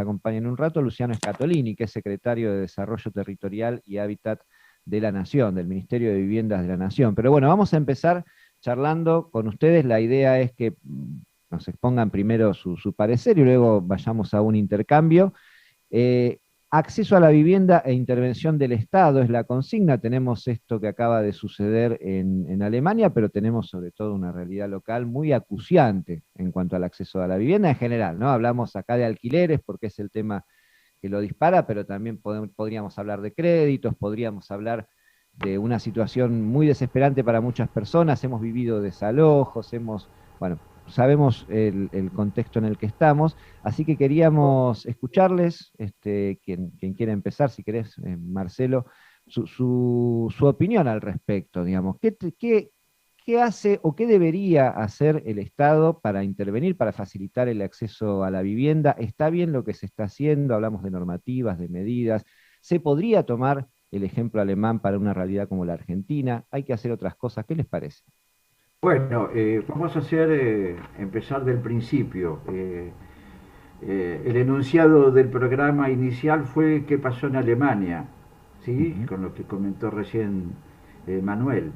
acompañe en un rato Luciano Scatolini, que es secretario de Desarrollo Territorial y Hábitat de la Nación, del Ministerio de Viviendas de la Nación. Pero bueno, vamos a empezar charlando con ustedes. La idea es que nos expongan primero su parecer y luego vayamos a un intercambio. Eh, Acceso a la vivienda e intervención del Estado es la consigna. Tenemos esto que acaba de suceder en Alemania, pero tenemos sobre todo una realidad local muy acuciante en cuanto al acceso a la vivienda en general, ¿no? Hablamos acá de alquileres porque es el tema que lo dispara, pero también podríamos hablar de créditos, podríamos hablar de una situación muy desesperante para muchas personas. Hemos vivido desalojos, bueno, sabemos el contexto en el que estamos, así que queríamos escucharles, quien quiera empezar, si querés, Marcelo, su opinión al respecto, digamos. ¿Qué hace o qué debería hacer el Estado para intervenir, para facilitar el acceso a la vivienda? ¿Está bien lo que se está haciendo? Hablamos de normativas, de medidas. ¿Se podría tomar el ejemplo alemán para una realidad como la Argentina? ¿Hay que hacer otras cosas? ¿Qué les parece? Bueno, vamos a empezar del principio. El enunciado del programa inicial fue qué pasó en Alemania, ¿sí? Ujú. Con lo que comentó recién Manuel.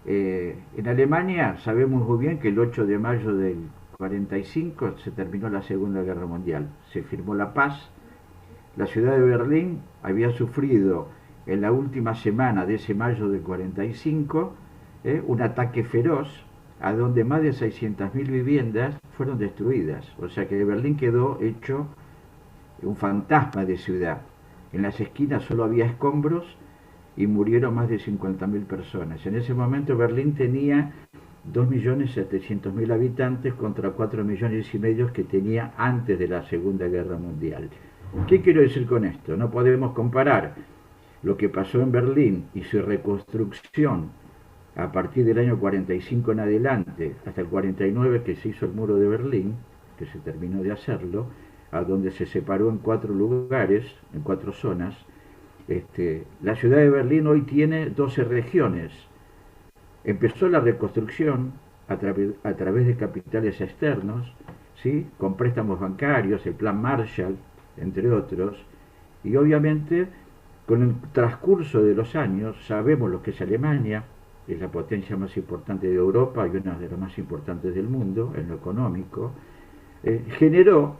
En Alemania sabemos muy bien que el 8 de mayo del 45 se terminó la Segunda Guerra Mundial. Se firmó la paz. La ciudad de Berlín había sufrido en la última semana de ese mayo del 45 un ataque feroz a donde más de 600.000 viviendas fueron destruidas. O sea que Berlín quedó hecho un fantasma de ciudad. En las esquinas solo había escombros y murieron más de 50.000 personas. En ese momento Berlín tenía 2.700.000 habitantes contra 4.500.000 que tenía antes de la Segunda Guerra Mundial. ¿Qué quiero decir con esto? No podemos comparar lo que pasó en Berlín y su reconstrucción a partir del año 45 en adelante, hasta el 49 que se hizo el muro de Berlín, que se terminó de hacerlo, a donde se separó en 4 lugares, en 4 zonas. La ciudad de Berlín hoy tiene 12 regiones. Empezó la reconstrucción a través de capitales externos, ¿sí? Con préstamos bancarios, el plan Marshall, entre otros, y obviamente con el transcurso de los años sabemos lo que es Alemania, es la potencia más importante de Europa y una de las más importantes del mundo en lo económico. Generó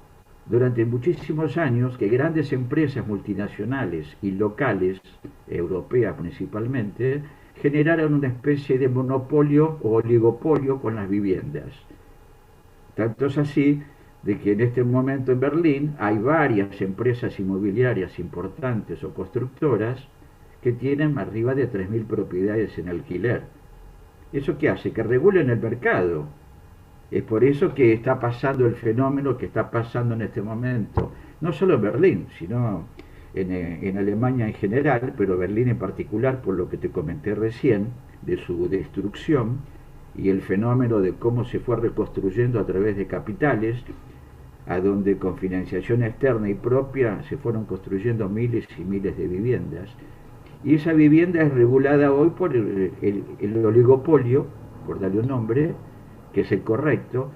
durante muchísimos años que grandes empresas multinacionales y locales, europeas principalmente, generaron una especie de monopolio o oligopolio con las viviendas. Tanto es así de que en este momento en Berlín hay varias empresas inmobiliarias importantes o constructoras que tienen arriba de 3.000 propiedades en alquiler. ¿Eso qué hace? Que regulen el mercado. Es por eso que está pasando el fenómeno que está pasando en este momento, no solo en Berlín, sino en Alemania en general, pero Berlín en particular, por lo que te comenté recién, de su destrucción y el fenómeno de cómo se fue reconstruyendo a través de capitales, a donde con financiación externa y propia se fueron construyendo miles y miles de viviendas. Y esa vivienda es regulada hoy por el oligopolio, por darle un nombre, que es el correcto.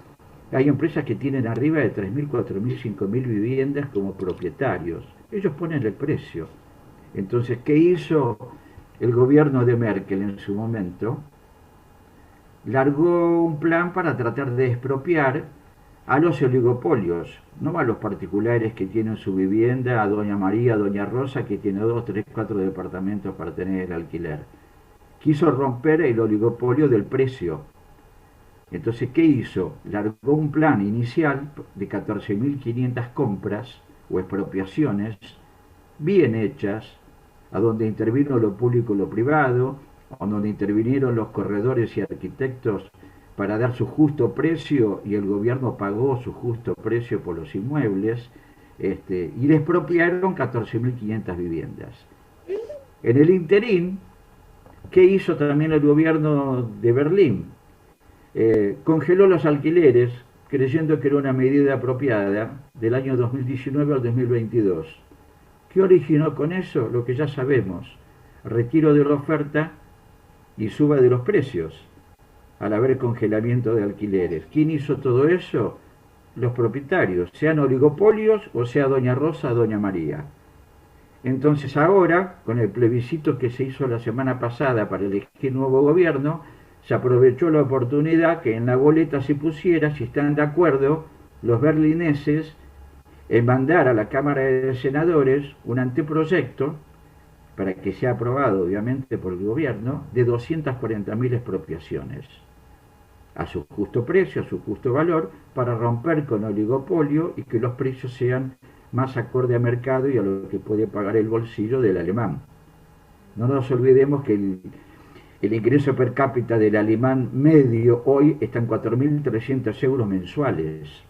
Hay empresas que tienen arriba de 3.000, 4.000, 5.000 viviendas como propietarios. Ellos ponen el precio. Entonces, ¿qué hizo el gobierno de Merkel en su momento? Largó un plan para tratar de expropiar a los oligopolios, no a los particulares que tienen su vivienda, a doña María, a doña Rosa, que tiene 2, 3, 4 departamentos para tener el alquiler. Quiso romper el oligopolio del precio. Entonces, ¿qué hizo? Largó un plan inicial de 14.500 compras o expropiaciones bien hechas, a donde intervino lo público y lo privado, a donde intervinieron los corredores y arquitectos para dar su justo precio y el gobierno pagó su justo precio por los inmuebles, y le expropiaron 14.500 viviendas. En el interín, ¿qué hizo también el gobierno de Berlín? Congeló los alquileres creyendo que era una medida apropiada del año 2019 al 2022. ¿Qué originó con eso? Lo que ya sabemos, retiro de la oferta y suba de los precios al haber congelamiento de alquileres. ¿Quién hizo todo eso? los propietarios, sean oligopolios o sea Doña Rosa o Doña María. Entonces ahora, con el plebiscito que se hizo la semana pasada para elegir nuevo gobierno, se aprovechó la oportunidad que en la boleta se pusiera, si están de acuerdo, los berlineses, en mandar a la Cámara de Senadores un anteproyecto, para que sea aprobado obviamente por el gobierno, de 240.000 expropiaciones, a su justo precio, a su justo valor, para romper con el oligopolio y que los precios sean más acorde a mercado y a lo que puede pagar el bolsillo del alemán. No nos olvidemos que el ingreso per cápita del alemán medio hoy está en 4.300 euros mensuales.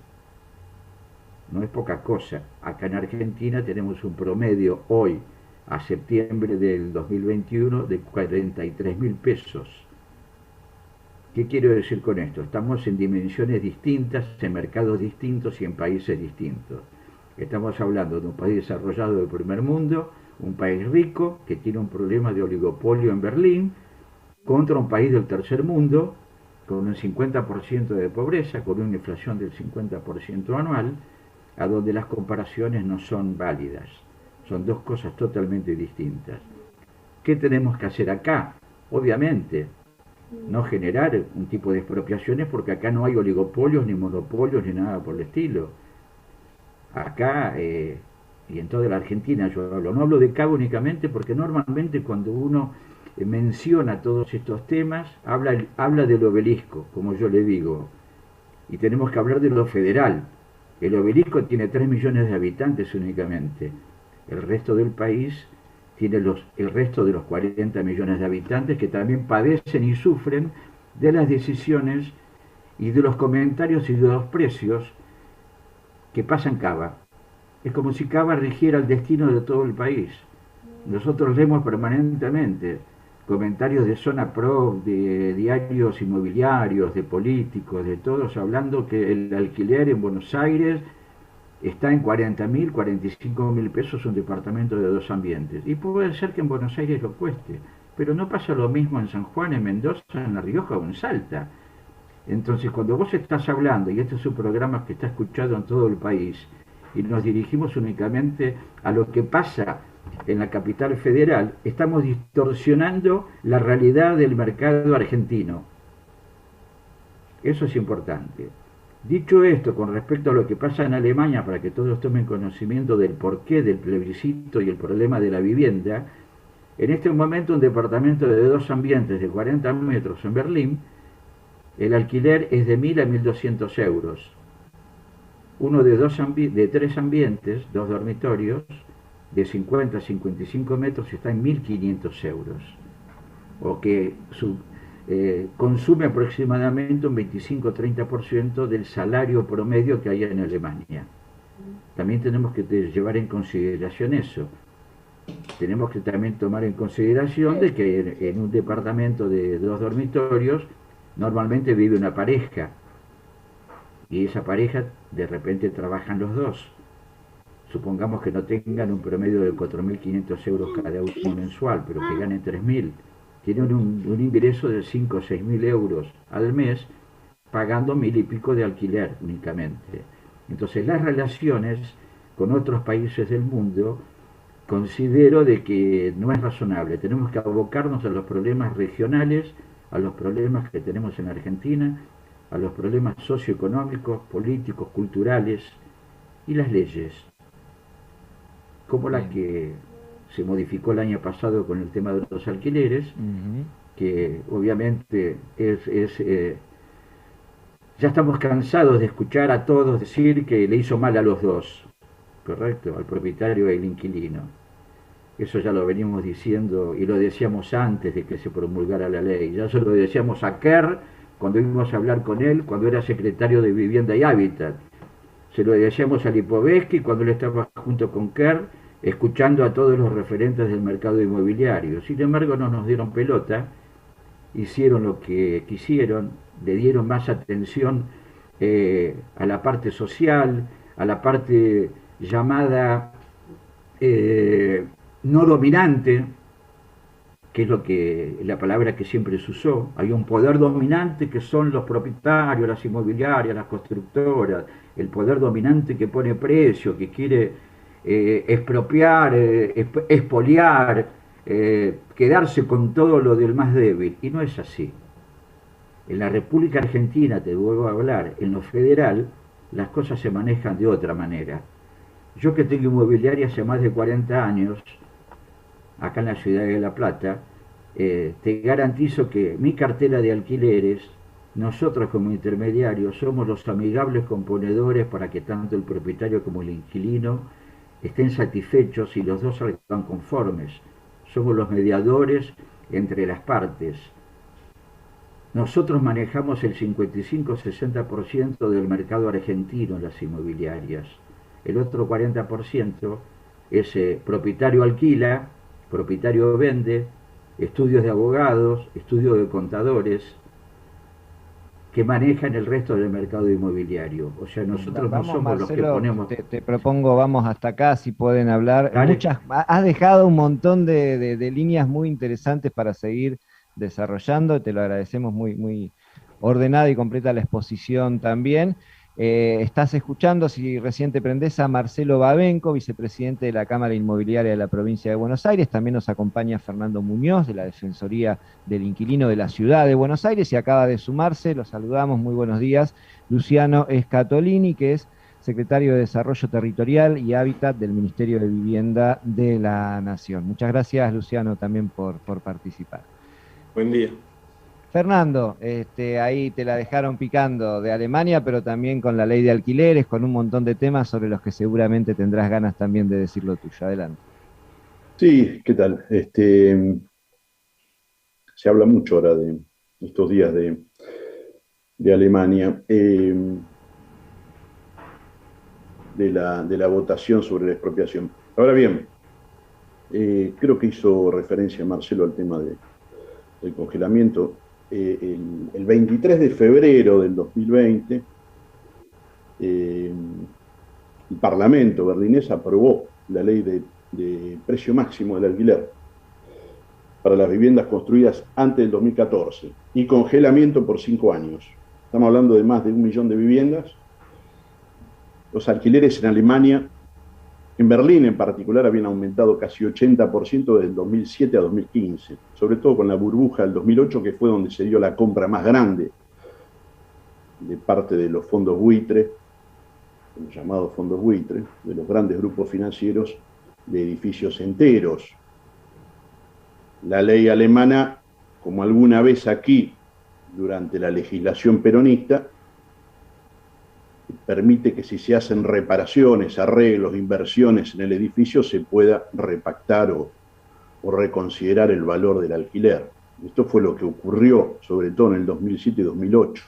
No es poca cosa. Acá en Argentina tenemos un promedio hoy, a septiembre del 2021, de 43.000 pesos. ¿Qué quiero decir con esto? Estamos en dimensiones distintas, en mercados distintos y en países distintos. Estamos hablando de un país desarrollado del primer mundo, un país rico que tiene un problema de oligopolio en Berlín, contra un país del tercer mundo con un 50% de pobreza, con una inflación del 50% anual, a donde las comparaciones no son válidas. Son dos cosas totalmente distintas. ¿Qué tenemos que hacer acá? Obviamente, no generar un tipo de expropiaciones porque acá no hay oligopolios, ni monopolios, ni nada por el estilo. Acá, y en toda la Argentina yo hablo, no hablo de Cabo únicamente porque normalmente cuando uno menciona todos estos temas, habla del obelisco, como yo le digo, y tenemos que hablar de lo federal. El obelisco tiene 3 millones de habitantes únicamente. El resto del país tiene el resto de los 40 millones de habitantes que también padecen y sufren de las decisiones y de los comentarios y de los precios que pasan Cava. Es como si Cava rigiera el destino de todo el país. Nosotros leemos permanentemente comentarios de Zona Pro, de diarios inmobiliarios, de políticos, de todos, hablando que el alquiler en Buenos Aires está en 40.000, 45.000 pesos un departamento de 2 ambientes. Y puede ser que en Buenos Aires lo cueste, pero no pasa lo mismo en San Juan, en Mendoza, en La Rioja o en Salta. Entonces, cuando vos estás hablando, y este es un programa que está escuchado en todo el país, y nos dirigimos únicamente a lo que pasa en la capital federal, estamos distorsionando la realidad del mercado argentino. Eso es importante. Dicho esto, con respecto a lo que pasa en Alemania, para que todos tomen conocimiento del porqué del plebiscito y el problema de la vivienda, en este momento un departamento de 2 ambientes de 40 metros en Berlín, el alquiler es de 1.000 a 1.200 euros. Uno de 3 ambientes, 2 dormitorios, de 50 a 55 metros está en 1.500 euros. O que consume aproximadamente un 25-30% del salario promedio que hay en Alemania. También tenemos que llevar en consideración eso. Tenemos que también tomar en consideración de que en un departamento de 2 dormitorios normalmente vive una pareja y esa pareja de repente trabajan los dos. Supongamos que no tengan un promedio de 4.500 euros cada uno mensual, pero que ganen 3.000. Tienen un ingreso de 5 o 6.000 euros al mes, pagando 1.000 y pico de alquiler únicamente. Entonces las relaciones con otros países del mundo considero de que no es razonable. Tenemos que abocarnos a los problemas regionales, a los problemas que tenemos en Argentina, a los problemas socioeconómicos, políticos, culturales y las leyes, como la que se modificó el año pasado con el tema de los alquileres, que obviamente ya estamos cansados de escuchar a todos decir que le hizo mal a los dos, correcto, al propietario y al inquilino. Eso ya lo venimos diciendo y lo decíamos antes de que se promulgara la ley. Ya se lo decíamos a Kerr cuando íbamos a hablar con él, cuando era secretario de Vivienda y Hábitat. Se lo decíamos a Lipovetsky cuando él estaba junto con Kerr, escuchando a todos los referentes del mercado inmobiliario. Sin embargo, no nos dieron pelota, hicieron lo que quisieron, le dieron más atención a la parte social, a la parte llamada no dominante, que es la palabra que siempre se usó. Hay un poder dominante que son los propietarios, las inmobiliarias, las constructoras, el poder dominante que pone precio, que quiere expropiar, expoliar, quedarse con todo lo del más débil. Y no es así. En la República Argentina, te vuelvo a hablar, en lo federal, las cosas se manejan de otra manera. Yo que tengo inmobiliaria hace más de 40 años, acá en la ciudad de La Plata, te garantizo que mi cartera de alquileres, nosotros como intermediarios somos los amigables componedores para que tanto el propietario como el inquilino estén satisfechos y los dos salgan conformes. Somos los mediadores entre las partes. Nosotros manejamos el 55-60% del mercado argentino en las inmobiliarias. El otro 40% es propietario alquila, propietario vende, estudios de abogados, estudios de contadores, que manejan el resto del mercado inmobiliario. O sea, nosotros Vamos, no somos Marcelo, los que ponemos... te propongo, vamos hasta acá, si pueden hablar. Dale. Has dejado un montón de líneas muy interesantes para seguir desarrollando, te lo agradecemos, muy ordenada y completa la exposición también. Estás escuchando, si recién te prendés, a Marcelo Babenco, vicepresidente de la Cámara Inmobiliaria de la provincia de Buenos Aires. También nos acompaña Fernando Muñoz, de la Defensoría del Inquilino de la Ciudad de Buenos Aires, y acaba de sumarse, los saludamos, muy buenos días, Luciano Scatolini, que es secretario de Desarrollo Territorial y Hábitat del Ministerio de Vivienda de la Nación. Muchas gracias, Luciano, también por participar. Buen día. Fernando, ahí te la dejaron picando de Alemania, pero también con la ley de alquileres, con un montón de temas sobre los que seguramente tendrás ganas también de decir lo tuyo. Adelante. Sí, ¿qué tal? Se habla mucho ahora de estos días de Alemania, de la votación sobre la expropiación. Ahora bien, creo que hizo referencia Marcelo al tema del congelamiento. El 23 de febrero del 2020, el Parlamento berlinés aprobó la ley de precio máximo del alquiler para las viviendas construidas antes del 2014 y congelamiento por 5 años. Estamos hablando de más de 1 millón de viviendas. Los alquileres en Alemania, en Berlín en particular, habían aumentado casi 80% desde 2007 a 2015, sobre todo con la burbuja del 2008, que fue donde se dio la compra más grande de parte de los fondos buitre, los llamados fondos buitre, de los grandes grupos financieros, de edificios enteros. La ley alemana, como alguna vez aquí, durante la legislación peronista, permite que si se hacen reparaciones, arreglos, inversiones en el edificio, se pueda repactar o reconsiderar el valor del alquiler. Esto fue lo que ocurrió, sobre todo en el 2007 y 2008.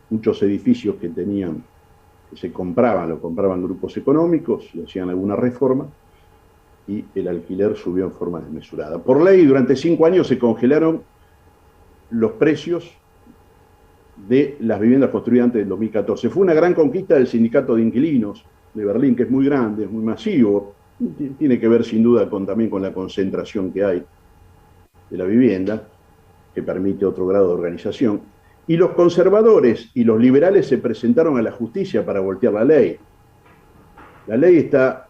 Muchos edificios que se compraban, lo compraban grupos económicos, le hacían alguna reforma, y el alquiler subió en forma desmesurada. Por ley, durante 5 años se congelaron los precios de las viviendas construidas antes del 2014. Fue una gran conquista del sindicato de inquilinos de Berlín, que es muy grande, es muy masivo, tiene que ver sin duda también con la concentración que hay de la vivienda, que permite otro grado de organización. Y los conservadores y los liberales se presentaron a la justicia para voltear la ley. La ley está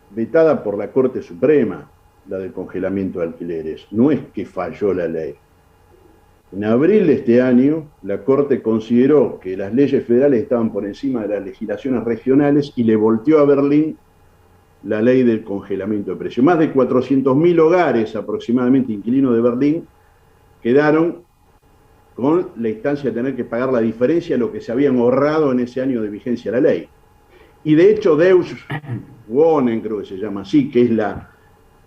vetada por la Corte Suprema, la del congelamiento de alquileres. No es que falló la ley. En abril de este año, la Corte consideró que las leyes federales estaban por encima de las legislaciones regionales y le volteó a Berlín la ley del congelamiento de precios. Más de 400.000 hogares aproximadamente inquilinos de Berlín quedaron con la instancia de tener que pagar la diferencia de lo que se habían ahorrado en ese año de vigencia de la ley. Y de hecho Deutsche Wohnen, creo que se llama así, que es la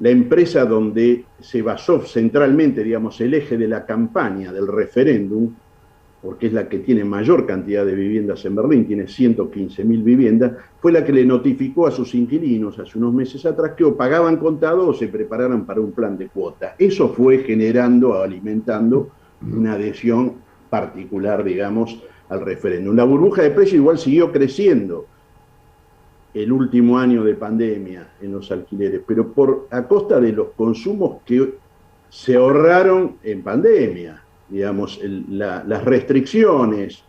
empresa donde se basó centralmente, digamos, el eje de la campaña del referéndum, porque es la que tiene mayor cantidad de viviendas en Berlín, tiene 115.000 viviendas, fue la que le notificó a sus inquilinos hace unos meses atrás que o pagaban contado o se prepararan para un plan de cuota. Eso fue generando, alimentando una adhesión particular, digamos, al referéndum. La burbuja de precios igual siguió creciendo el último año de pandemia en los alquileres, pero a costa de los consumos que se ahorraron en pandemia. Digamos, las restricciones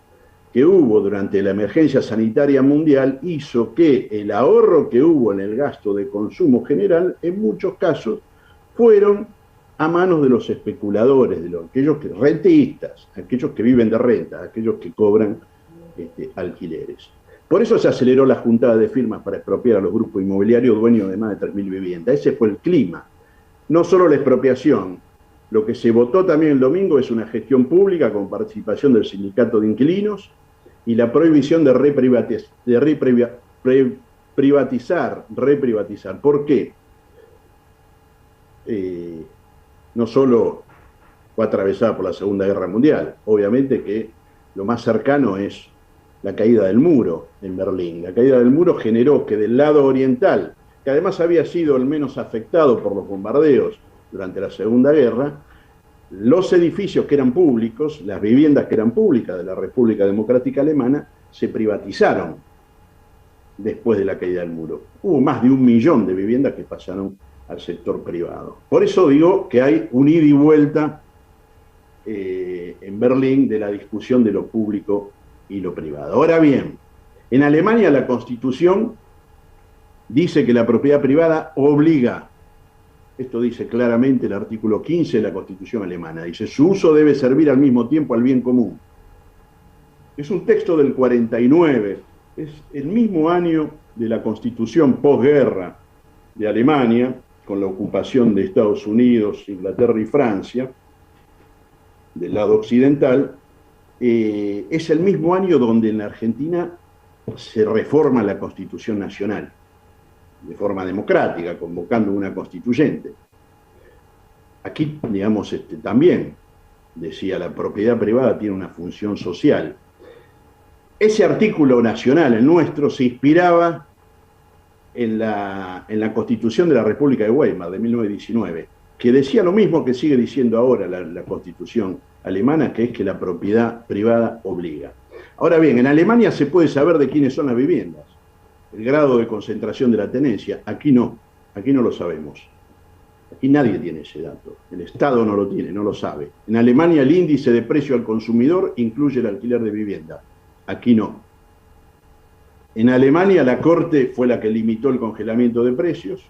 que hubo durante la emergencia sanitaria mundial hizo que el ahorro que hubo en el gasto de consumo general, en muchos casos, fueron a manos de los especuladores, de aquellos rentistas, aquellos que viven de renta, aquellos que cobran alquileres. Por eso se aceleró la juntada de firmas para expropiar a los grupos inmobiliarios dueños de más de 3.000 viviendas. Ese fue el clima. No solo la expropiación, lo que se votó también el domingo es una gestión pública con participación del sindicato de inquilinos y la prohibición de reprivatizar. ¿Por qué? No solo fue atravesada por la Segunda Guerra Mundial, obviamente que lo más cercano es la caída del muro en Berlín. La caída del muro generó que del lado oriental, que además había sido el menos afectado por los bombardeos durante la Segunda Guerra, los edificios que eran públicos, las viviendas que eran públicas de la República Democrática Alemana, se privatizaron después de la caída del muro. Hubo más de 1 millón de viviendas que pasaron al sector privado. Por eso digo que hay un ida y vuelta en Berlín de la discusión de lo público y lo privado. Ahora bien, en Alemania la Constitución dice que la propiedad privada obliga, esto dice claramente el artículo 15 de la Constitución alemana, dice, su uso debe servir al mismo tiempo al bien común. Es un texto del 49, es el mismo año de la Constitución posguerra de Alemania, con la ocupación de Estados Unidos, Inglaterra y Francia, del lado occidental. Es el mismo año donde en la Argentina se reforma la Constitución Nacional, de forma democrática, convocando una constituyente. Aquí, digamos, también decía, la propiedad privada tiene una función social. Ese artículo nacional, el nuestro, se inspiraba en la Constitución de la República de Weimar, de 1919, que decía lo mismo que sigue diciendo ahora la Constitución alemana, que es que la propiedad privada obliga. Ahora bien, en Alemania se puede saber de quiénes son las viviendas, el grado de concentración de la tenencia. Aquí no lo sabemos. Aquí nadie tiene ese dato. El Estado no lo tiene, no lo sabe. En Alemania el índice de precio al consumidor incluye el alquiler de vivienda. Aquí no. En Alemania la Corte fue la que limitó el congelamiento de precios,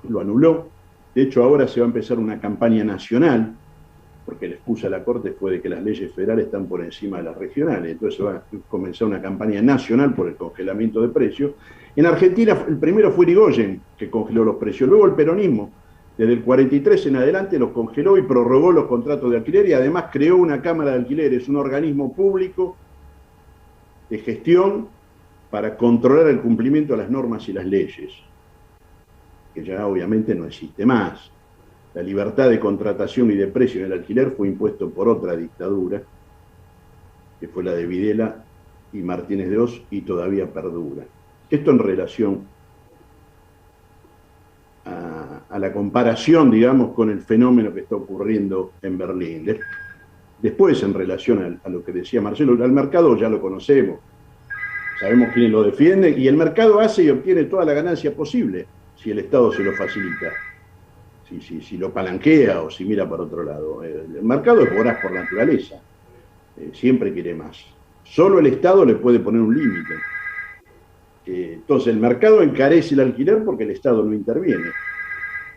lo anuló. De hecho, ahora se va a empezar una campaña nacional, porque la excusa de la Corte fue de que las leyes federales están por encima de las regionales. Entonces va a comenzar una campaña nacional por el congelamiento de precios. En Argentina, el primero fue Irigoyen, que congeló los precios. Luego el peronismo, desde el 43 en adelante, los congeló y prorrogó los contratos de alquiler y además creó una Cámara de Alquileres, un organismo público de gestión para controlar el cumplimiento de las normas y las leyes, que ya obviamente no existe más. La libertad de contratación y de precio en el alquiler fue impuesto por otra dictadura, que fue la de Videla y Martínez de Oz, y todavía perdura. Esto en relación a la comparación, digamos, con el fenómeno que está ocurriendo en Berlín. Después, en relación a lo que decía Marcelo, al mercado ya lo conocemos, sabemos quiénes lo defienden, y el mercado hace y obtiene toda la ganancia posible si el Estado se lo facilita. Si lo palanquea o si mira para otro lado. El mercado es voraz por naturaleza, siempre quiere más. Solo el Estado le puede poner un límite. Entonces el mercado encarece el alquiler porque el Estado no interviene.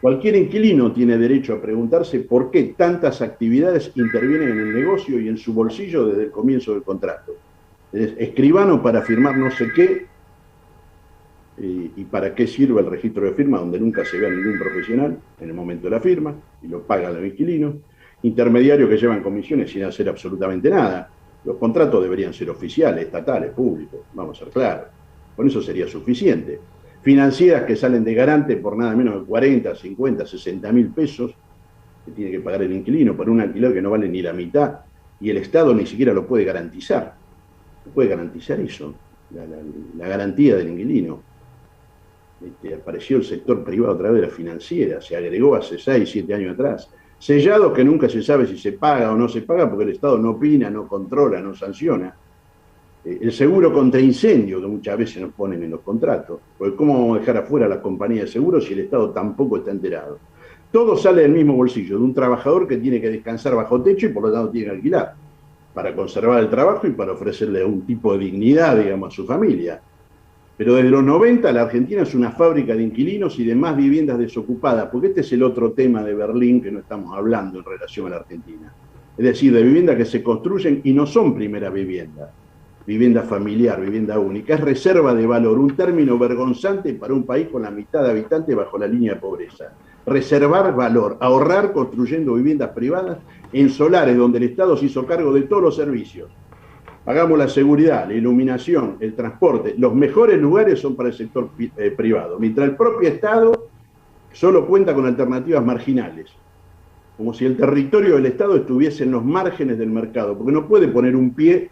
Cualquier inquilino tiene derecho a preguntarse por qué tantas actividades intervienen en el negocio y en su bolsillo desde el comienzo del contrato. Escribano para firmar no sé qué, y para qué sirve el registro de firma donde nunca se ve a ningún profesional en el momento de la firma y lo pagan los inquilinos, intermediarios que llevan comisiones sin hacer absolutamente nada. Los contratos deberían ser oficiales, estatales, públicos, vamos a ser claros, con eso sería suficiente. Financieras que salen de garante por nada menos de 40, 50, 60 mil pesos que tiene que pagar el inquilino por un alquiler que no vale ni la mitad y el Estado ni siquiera lo puede garantizar. No puede garantizar eso, la garantía del inquilino. Apareció el sector privado a través de la financiera, se agregó hace 6, 7 años atrás. Sellados que nunca se sabe si se paga o no se paga porque el Estado no opina, no controla, no sanciona. El seguro contra incendio que muchas veces nos ponen en los contratos. Porque ¿cómo vamos a dejar afuera a las compañías de seguros si el Estado tampoco está enterado? todo sale del mismo bolsillo, de un trabajador que tiene que descansar bajo techo y por lo tanto tiene que alquilar, para conservar el trabajo y para ofrecerle un tipo de dignidad, digamos, a su familia. Pero desde los 90 la Argentina es una fábrica de inquilinos y de más viviendas desocupadas, porque este es el otro tema de Berlín que no estamos hablando en relación a la Argentina. Es decir, de viviendas que se construyen y no son primera vivienda, vivienda familiar, vivienda única, es reserva de valor, un término vergonzante para un país con la mitad de habitantes bajo la línea de pobreza. Reservar valor, ahorrar construyendo viviendas privadas en solares donde el Estado se hizo cargo de todos los servicios. Pagamos la seguridad, la iluminación, el transporte. Los mejores lugares son para el sector privado, mientras el propio Estado solo cuenta con alternativas marginales, como si el territorio del Estado estuviese en los márgenes del mercado, porque no puede poner un pie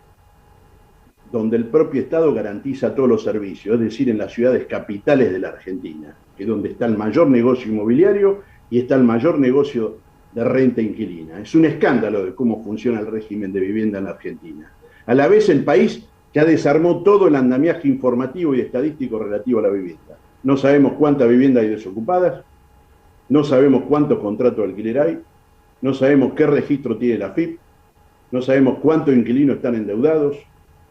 donde el propio Estado garantiza todos los servicios, es decir, en las ciudades capitales de la Argentina, que es donde está el mayor negocio inmobiliario y está el mayor negocio de renta inquilina. Es un escándalo de cómo funciona el régimen de vivienda en la Argentina. A la vez el país ya desarmó todo el andamiaje informativo y estadístico relativo a la vivienda. No sabemos cuántas viviendas hay desocupadas, no sabemos cuántos contratos de alquiler hay, no sabemos qué registro tiene la AFIP, no sabemos cuántos inquilinos están endeudados,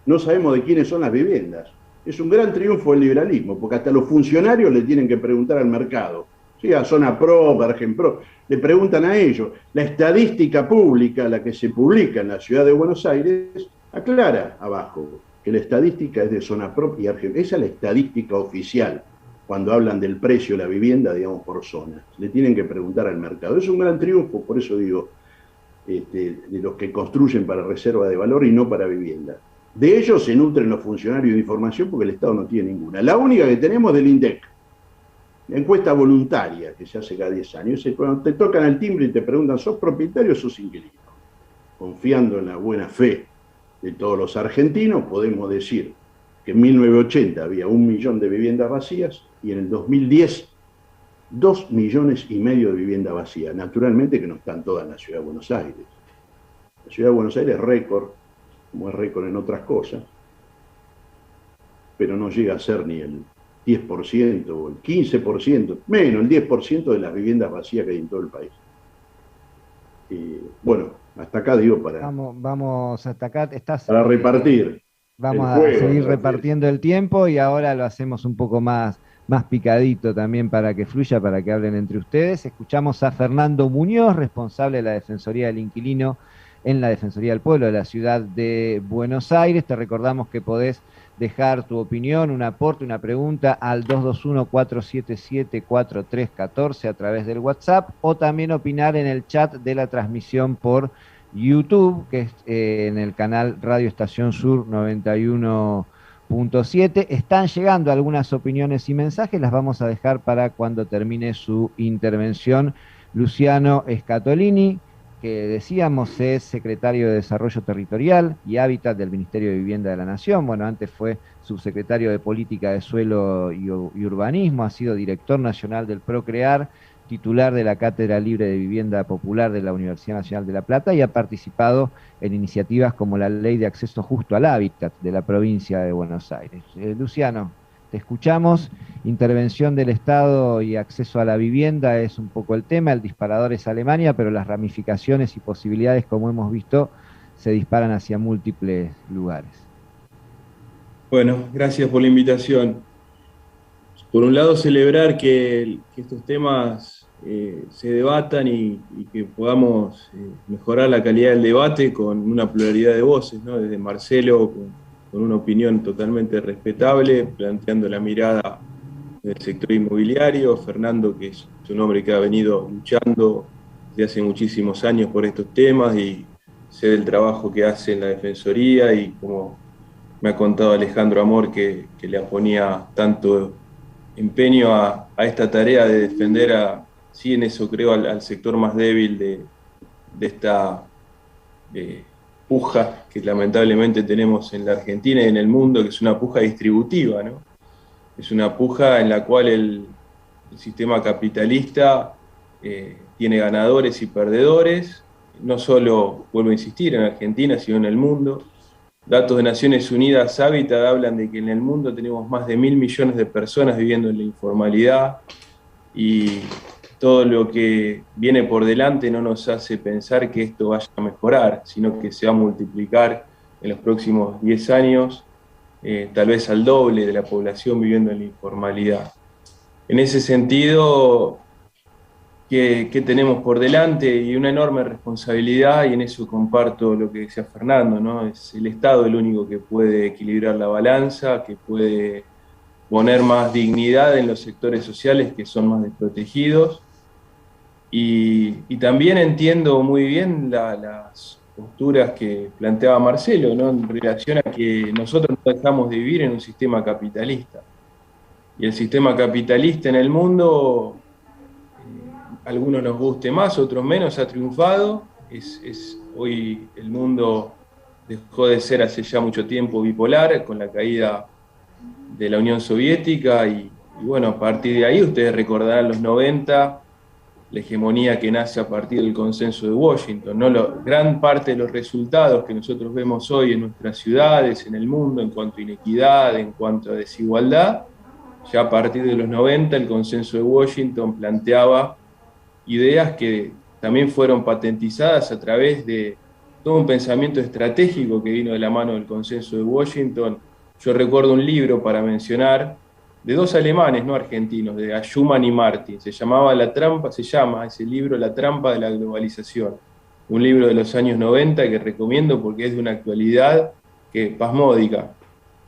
no sabemos de quiénes son las viviendas. Es un gran triunfo del liberalismo, porque hasta los funcionarios le tienen que preguntar al mercado, ¿sí? A Zona Pro, Bargen Pro, le preguntan a ellos. La estadística pública, la que se publica en la ciudad de Buenos Aires, aclara abajo que la estadística es de Zona Pro y Argen. Esa es la estadística oficial, cuando hablan del precio de la vivienda, digamos, por zona. Le tienen que preguntar al mercado. Es un gran triunfo, por eso digo, de los que construyen para reserva de valor y no para vivienda. De ellos se nutren los funcionarios de información porque el Estado no tiene ninguna. La única que tenemos es del INDEC, la encuesta voluntaria que se hace cada 10 años. Cuando te tocan al timbre y te preguntan, ¿sos propietario o sos inquilino? Confiando en la buena fe de todos los argentinos, podemos decir que en 1980 había 1 millón de viviendas vacías y en el 2010 2,5 millones de viviendas vacías. Naturalmente que no están todas en la ciudad de Buenos Aires. La ciudad de Buenos Aires es récord, como es récord en otras cosas, pero no llega a ser ni el 10% o el 15%, menos el 10% de las viviendas vacías que hay en todo el país. Bueno, hasta acá digo Vamos hasta acá. Para repartir. Vamos a seguir repartiendo el tiempo y ahora lo hacemos un poco más picadito también para que fluya, para que hablen entre ustedes. Escuchamos a Fernando Muñoz, responsable de la Defensoría del Inquilino en la Defensoría del Pueblo de la Ciudad de Buenos Aires. Te recordamos que podés dejar tu opinión, un aporte, una pregunta al 221-477-4314 a través del WhatsApp, o también opinar en el chat de la transmisión por YouTube, que es en el canal Radio Estación Sur 91.7. Están llegando algunas opiniones y mensajes, las vamos a dejar para cuando termine su intervención. Luciano Scatolini, que decíamos es secretario de Desarrollo Territorial y Hábitat del Ministerio de Vivienda de la Nación. Bueno, antes fue subsecretario de Política de Suelo y Urbanismo, ha sido director nacional del PROCREAR, titular de la Cátedra Libre de Vivienda Popular de la Universidad Nacional de La Plata y ha participado en iniciativas como la Ley de Acceso Justo al Hábitat de la provincia de Buenos Aires. Luciano, te escuchamos. Intervención del Estado y acceso a la vivienda es un poco el tema. El disparador es Alemania, pero las ramificaciones y posibilidades, como hemos visto, se disparan hacia múltiples lugares. Bueno, gracias por la invitación. Por un lado, celebrar que estos temas se debatan y que podamos mejorar la calidad del debate con una pluralidad de voces, ¿no? Desde Marcelo, con una opinión totalmente respetable, planteando la mirada del sector inmobiliario, Fernando, que es un hombre que ha venido luchando desde hace muchísimos años por estos temas y sé del trabajo que hace en la Defensoría y como me ha contado Alejandro Amor que le ponía tanto empeño a esta tarea de defender sí en eso creo, al sector más débil de esta puja que lamentablemente tenemos en la Argentina y en el mundo, que es una puja distributiva, ¿no? Es una puja en la cual el sistema capitalista tiene ganadores y perdedores, no solo, vuelvo a insistir, en Argentina, sino en el mundo. Datos de Naciones Unidas Hábitat hablan de que en el mundo tenemos más de 1.000 millones de personas viviendo en la informalidad y todo lo que viene por delante no nos hace pensar que esto vaya a mejorar, sino que se va a multiplicar en los próximos 10 años, tal vez al doble de la población viviendo en la informalidad. En ese sentido, ¿qué tenemos por delante? Y una enorme responsabilidad, y en eso comparto lo que decía Fernando, ¿no? Es el Estado el único que puede equilibrar la balanza, que puede poner más dignidad en los sectores sociales que son más desprotegidos. Y también entiendo muy bien las posturas que planteaba Marcelo, ¿no? En relación a que nosotros no dejamos de vivir en un sistema capitalista. Y el sistema capitalista en el mundo, algunos nos guste más, otros menos, ha triunfado. Hoy el mundo dejó de ser hace ya mucho tiempo bipolar, con la caída de la Unión Soviética, y bueno, a partir de ahí ustedes recordarán los 90, la hegemonía que nace a partir del consenso de Washington, ¿no? Gran parte de los resultados que nosotros vemos hoy en nuestras ciudades, en el mundo, en cuanto a inequidad, en cuanto a desigualdad, ya a partir de los 90 el consenso de Washington planteaba ideas que también fueron patentizadas a través de todo un pensamiento estratégico que vino de la mano del consenso de Washington. Yo recuerdo un libro, para mencionar, de dos alemanes, no argentinos, de Schuman y Martin. Se llama ese libro La trampa de la globalización. Un libro de los años 90 que recomiendo porque es de una actualidad pasmódica.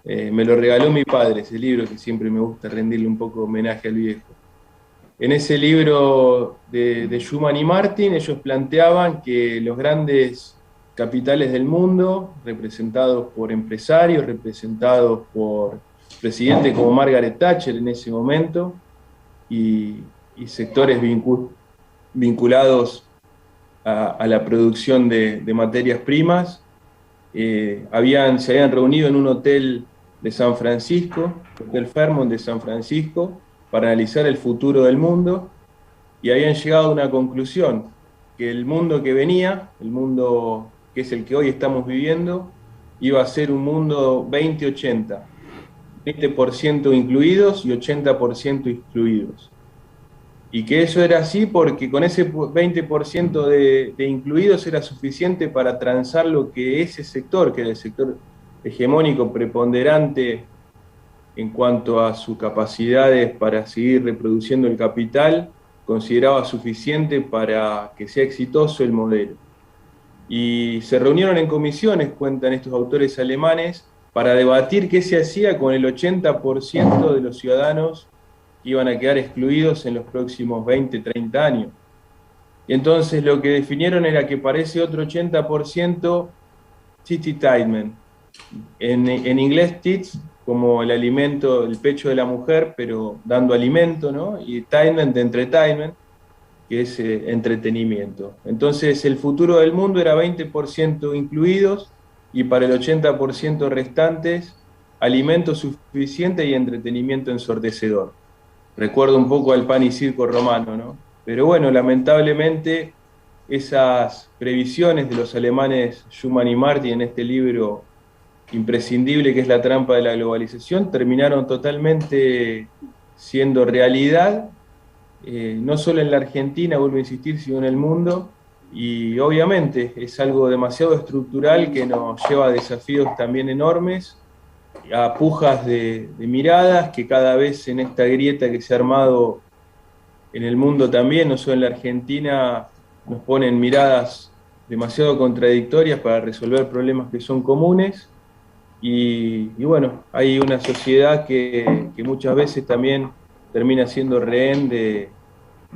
Me lo regaló mi padre, ese libro, que siempre me gusta rendirle un poco homenaje al viejo. En ese libro de Schuman y Martin, ellos planteaban que los grandes capitales del mundo, representados por empresarios, representados por presidentes como Margaret Thatcher en ese momento, y sectores vinculados a la producción de materias primas, se habían reunido en un hotel de San Francisco, Hotel Fairmont de San Francisco, para analizar el futuro del mundo, y habían llegado a una conclusión, que el mundo que venía, el mundo que es el que hoy estamos viviendo, iba a ser un mundo 20-80, 20% incluidos y 80% excluidos. Y que eso era así porque con ese 20% de incluidos era suficiente para transar lo que ese sector, que era el sector hegemónico preponderante en cuanto a sus capacidades para seguir reproduciendo el capital, consideraba suficiente para que sea exitoso el modelo. Y se reunieron en comisiones, cuentan estos autores alemanes, para debatir qué se hacía con el 80% de los ciudadanos que iban a quedar excluidos en los próximos 20, 30 años. Y entonces lo que definieron era que para ese otro 80%, Tititainment, en inglés tits, como el alimento, el pecho de la mujer, pero dando alimento, ¿no? Y Tainment de entertainment, que es entretenimiento. Entonces el futuro del mundo era 20% incluidos, y para el 80% restantes, alimento suficiente y entretenimiento ensordecedor. Recuerdo un poco al pan y circo romano, ¿no? Pero bueno, lamentablemente, esas previsiones de los alemanes Schuman y Martin en este libro imprescindible que es La trampa de la globalización, terminaron totalmente siendo realidad, no solo en la Argentina, vuelvo a insistir, sino en el mundo. Y obviamente es algo demasiado estructural que nos lleva a desafíos también enormes, a pujas de miradas que cada vez en esta grieta que se ha armado en el mundo también, no solo en la Argentina, nos ponen miradas demasiado contradictorias para resolver problemas que son comunes. Y bueno, hay una sociedad que muchas veces también termina siendo rehén de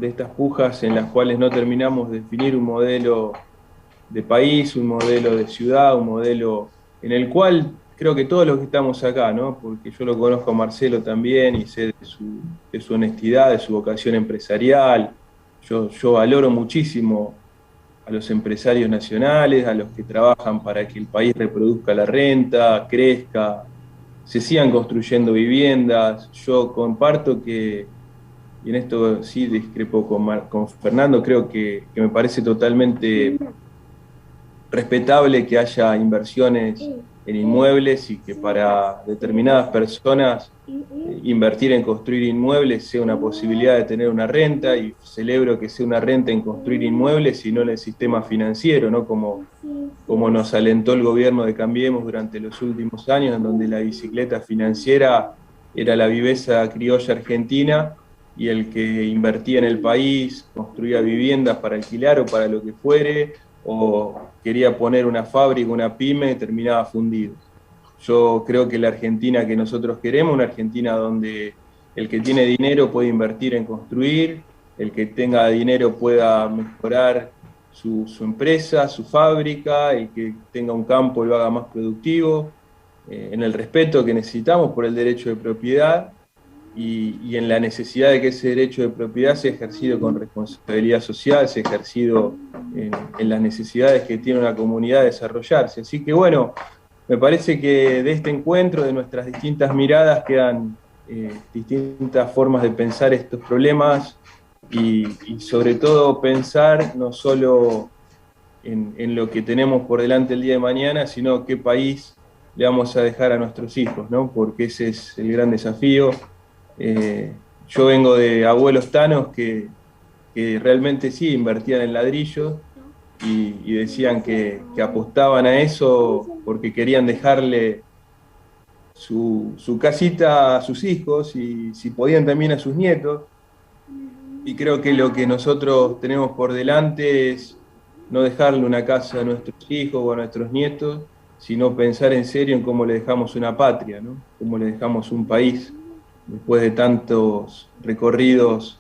estas pujas en las cuales no terminamos de definir un modelo de país, un modelo de ciudad, un modelo en el cual creo que todos los que estamos acá, ¿no? Porque yo lo conozco a Marcelo también y sé de su honestidad, de su vocación empresarial. Yo valoro muchísimo a los empresarios nacionales, a los que trabajan para que el país reproduzca la renta, crezca, se sigan construyendo viviendas. Yo comparto que, y en esto sí discrepo con Fernando, creo que me parece totalmente respetable que haya inversiones inmuebles y que para determinadas personas invertir en construir inmuebles sea una posibilidad de tener una renta, y celebro que sea una renta en construir inmuebles y no en el sistema financiero, ¿no? Como nos alentó el gobierno de Cambiemos durante los últimos años, en donde la bicicleta financiera era la viveza criolla argentina, y el que invertía en el país, construía viviendas para alquilar o para lo que fuere, o quería poner una fábrica, una pyme, terminaba fundido. Yo creo que la Argentina que nosotros queremos, una Argentina donde el que tiene dinero puede invertir en construir, el que tenga dinero pueda mejorar su empresa, su fábrica, el que tenga un campo lo haga más productivo, en el respeto que necesitamos por el derecho de propiedad y en la necesidad de que ese derecho de propiedad sea ejercido con responsabilidad social, sea ejercido en las necesidades que tiene una comunidad de desarrollarse. Así que bueno, me parece que de este encuentro, de nuestras distintas miradas, quedan distintas formas de pensar estos problemas y sobre todo pensar no solo en lo que tenemos por delante el día de mañana, sino qué país le vamos a dejar a nuestros hijos, ¿no? Porque ese es el gran desafío. Yo vengo de abuelos tanos que realmente sí invertían en ladrillos y decían que apostaban a eso porque querían dejarle su casita a sus hijos y si podían también a sus nietos. Y creo que lo que nosotros tenemos por delante es no dejarle una casa a nuestros hijos o a nuestros nietos, sino pensar en serio en cómo le dejamos una patria, ¿no? Cómo le dejamos un país después de tantos recorridos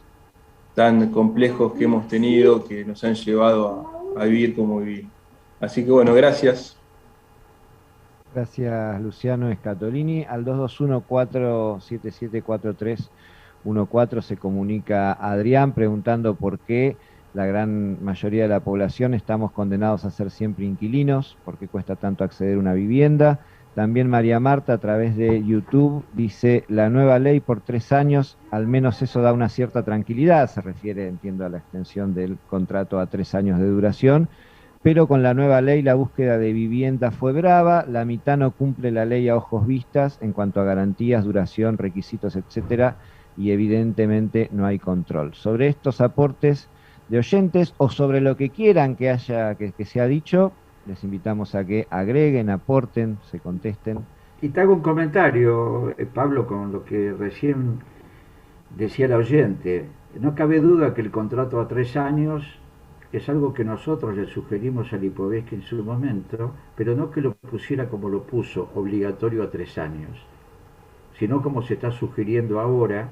tan complejos que hemos tenido, que nos han llevado a vivir como vivir. Así que bueno, gracias. Gracias, Luciano Scatolini. Al 221-477-4314 se comunica Adrián preguntando por qué la gran mayoría de la población estamos condenados a ser siempre inquilinos, por qué cuesta tanto acceder a una vivienda. También María Marta, a través de YouTube, dice: la nueva ley por 3 años, al menos eso da una cierta tranquilidad. Se refiere, entiendo, a la extensión del contrato a 3 años de duración. Pero con la nueva ley la búsqueda de vivienda fue brava, la mitad no cumple la ley a ojos vistas en cuanto a garantías, duración, requisitos, etcétera, y evidentemente no hay control. Sobre estos aportes de oyentes o sobre lo que quieran que se ha dicho, les invitamos a que agreguen, aporten, se contesten. Y te hago un comentario, Pablo, con lo que recién decía el oyente. No cabe duda que el contrato a 3 años es algo que nosotros le sugerimos al Lipovetsky en su momento, pero no que lo pusiera como lo puso, obligatorio a 3 años, sino como se está sugiriendo ahora,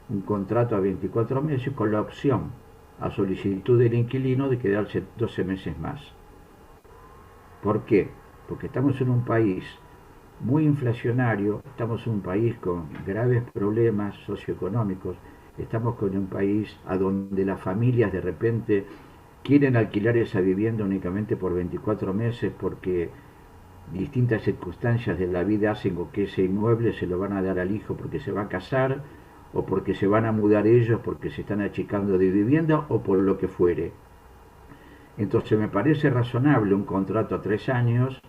un contrato a 24 meses con la opción, a solicitud del inquilino, de quedarse 12 meses más. ¿Por qué? Porque estamos en un país muy inflacionario, estamos en un país con graves problemas socioeconómicos, estamos con un país a donde las familias de repente quieren alquilar esa vivienda únicamente por 24 meses porque distintas circunstancias de la vida hacen que ese inmueble se lo van a dar al hijo porque se va a casar o porque se van a mudar ellos porque se están achicando de vivienda o por lo que fuere. Entonces me parece razonable un contrato a 3 años,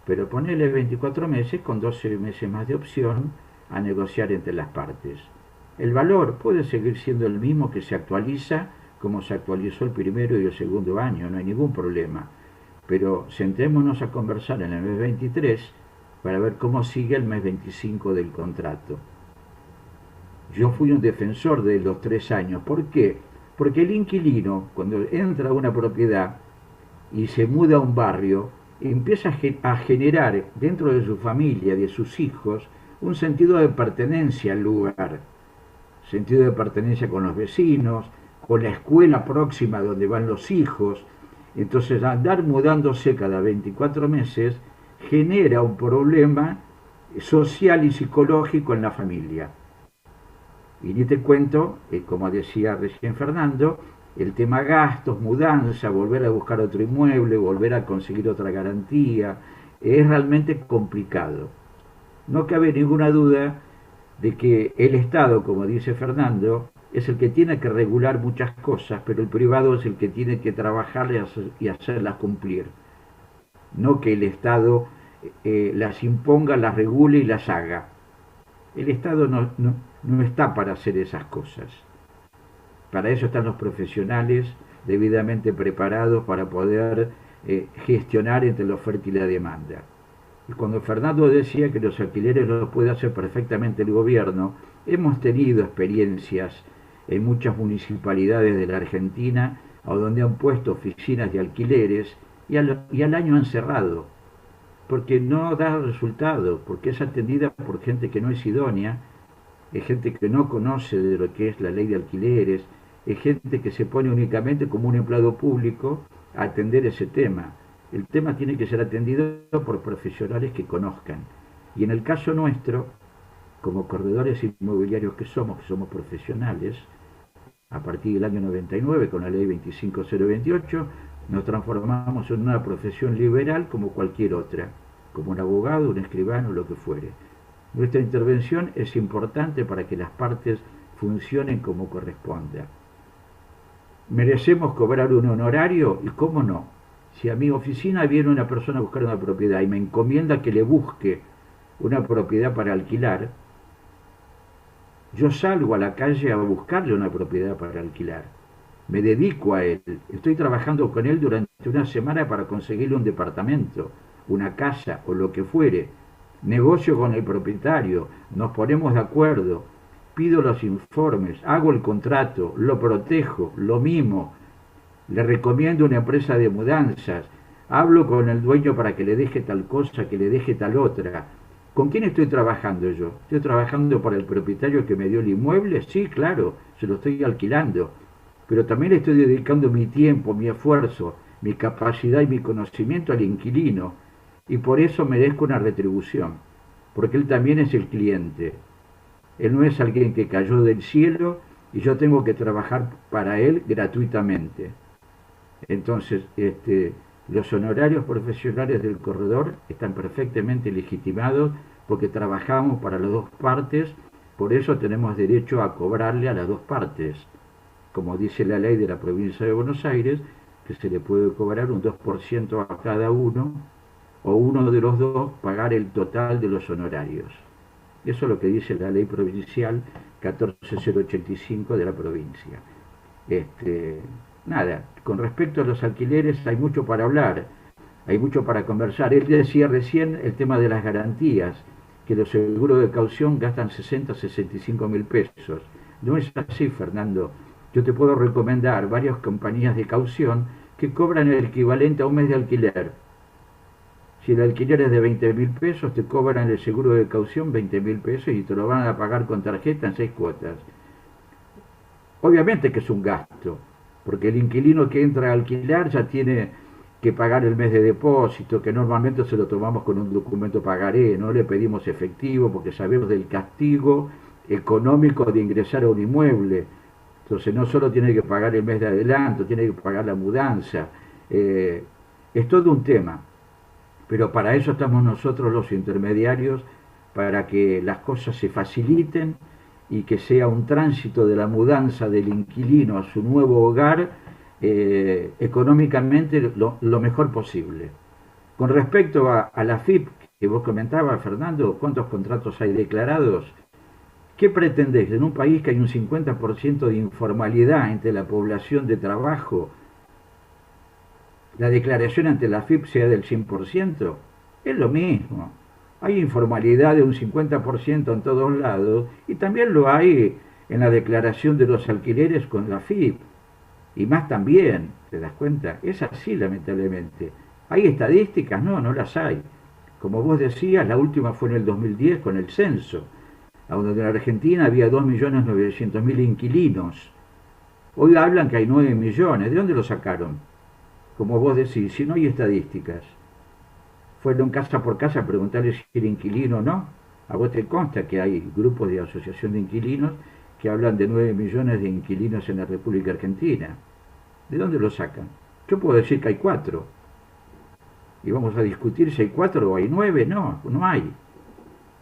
pero ponerle 24 meses con 12 meses más de opción a negociar entre las partes. El valor puede seguir siendo el mismo, que se actualiza como se actualizó el primero y el segundo año, no hay ningún problema. Pero sentémonos a conversar en el mes 23 para ver cómo sigue el mes 25 del contrato. Yo fui un defensor de los 3 años. ¿Por qué? Porque el inquilino, cuando entra a una propiedad y se muda a un barrio, empieza a generar dentro de su familia, de sus hijos, un sentido de pertenencia al lugar, sentido de pertenencia con los vecinos, con la escuela próxima donde van los hijos. Entonces andar mudándose cada 24 meses genera un problema social y psicológico en la familia. Y ni te cuento, como decía recién Fernando, el tema gastos, mudanza, volver a buscar otro inmueble, volver a conseguir otra garantía, es realmente complicado. No cabe ninguna duda de que el Estado, como dice Fernando, es el que tiene que regular muchas cosas, pero el privado es el que tiene que trabajarle y hacerlas cumplir. No que el Estado las imponga, las regule y las haga. El Estado no está para hacer esas cosas. Para eso están los profesionales debidamente preparados para poder gestionar entre la oferta y la demanda. Y cuando Fernando decía que los alquileres los puede hacer perfectamente el gobierno, hemos tenido experiencias en muchas municipalidades de la Argentina a donde han puesto oficinas de alquileres y al año han cerrado, porque no da resultado, porque es atendida por gente que no es idónea, es gente que no conoce de lo que es la ley de alquileres, es gente que se pone únicamente como un empleado público a atender ese tema. El tema tiene que ser atendido por profesionales que conozcan. Y en el caso nuestro, como corredores inmobiliarios que somos profesionales, a partir del año 99, con la ley 25028, nos transformamos en una profesión liberal como cualquier otra, como un abogado, un escribano, lo que fuere. Nuestra intervención es importante para que las partes funcionen como corresponda. ¿Merecemos cobrar un honorario? ¿Y cómo no? Si a mi oficina viene una persona a buscar una propiedad y me encomienda que le busque una propiedad para alquilar, yo salgo a la calle a buscarle una propiedad para alquilar. Me dedico a él. Estoy trabajando con él durante una semana para conseguirle un departamento, una casa o lo que fuere. Negocio con el propietario, nos ponemos de acuerdo, pido los informes, hago el contrato, lo protejo, lo mimo, le recomiendo una empresa de mudanzas, hablo con el dueño para que le deje tal cosa, que le deje tal otra. ¿Con quién estoy trabajando yo? ¿Estoy trabajando para el propietario que me dio el inmueble? Sí, claro, se lo estoy alquilando. Pero también le estoy dedicando mi tiempo, mi esfuerzo, mi capacidad y mi conocimiento al inquilino. Y por eso merezco una retribución. Porque él también es el cliente. Él no es alguien que cayó del cielo y yo tengo que trabajar para él gratuitamente. Entonces, los honorarios profesionales del corredor están perfectamente legitimados porque trabajamos para las dos partes, por eso tenemos derecho a cobrarle a las dos partes. Como dice la ley de la provincia de Buenos Aires, que se le puede cobrar un 2% a cada uno, o uno de los dos pagar el total de los honorarios. Eso es lo que dice la ley provincial 14085 de la provincia. Nada, con respecto a los alquileres hay mucho para hablar, hay mucho para conversar. Él decía recién el tema de las garantías, que los seguros de caución gastan 65.000 pesos. No es así, Fernando. Yo te puedo recomendar varias compañías de caución que cobran el equivalente a un mes de alquiler. Si el alquiler es de 20.000 pesos, te cobran el seguro de caución 20.000 pesos y te lo van a pagar con tarjeta en 6 cuotas. Obviamente que es un gasto, porque el inquilino que entra a alquilar ya tiene que pagar el mes de depósito, que normalmente se lo tomamos con un documento pagaré, no le pedimos efectivo porque sabemos del castigo económico de ingresar a un inmueble. Entonces no solo tiene que pagar el mes de adelanto, tiene que pagar la mudanza. Es todo un tema, pero para eso estamos nosotros los intermediarios, para que las cosas se faciliten y que sea un tránsito de la mudanza del inquilino a su nuevo hogar económicamente lo mejor posible. Con respecto a la FIP, que vos comentabas, Fernando, ¿cuántos contratos hay declarados? ¿Qué pretendés? En un país que hay un 50% de informalidad entre la población de trabajo, la declaración ante la FIP sea del 100%, es lo mismo. Hay informalidad de un 50% en todos lados y también lo hay en la declaración de los alquileres con la FIP. Y más también, ¿te das cuenta? Es así, lamentablemente. ¿Hay estadísticas? No, no las hay. Como vos decías, la última fue en el 2010 con el censo, donde en la Argentina había 2.900.000 inquilinos. Hoy hablan que hay 9 millones. ¿De dónde lo sacaron? Como vos decís, si no hay estadísticas. Fueron casa por casa a preguntarle si era inquilino o no. A vos te consta que hay grupos de asociación de inquilinos que hablan de 9 millones de inquilinos en la República Argentina. ¿De dónde lo sacan? Yo puedo decir que hay 4. Y vamos a discutir si hay 4 o hay 9. No, no hay.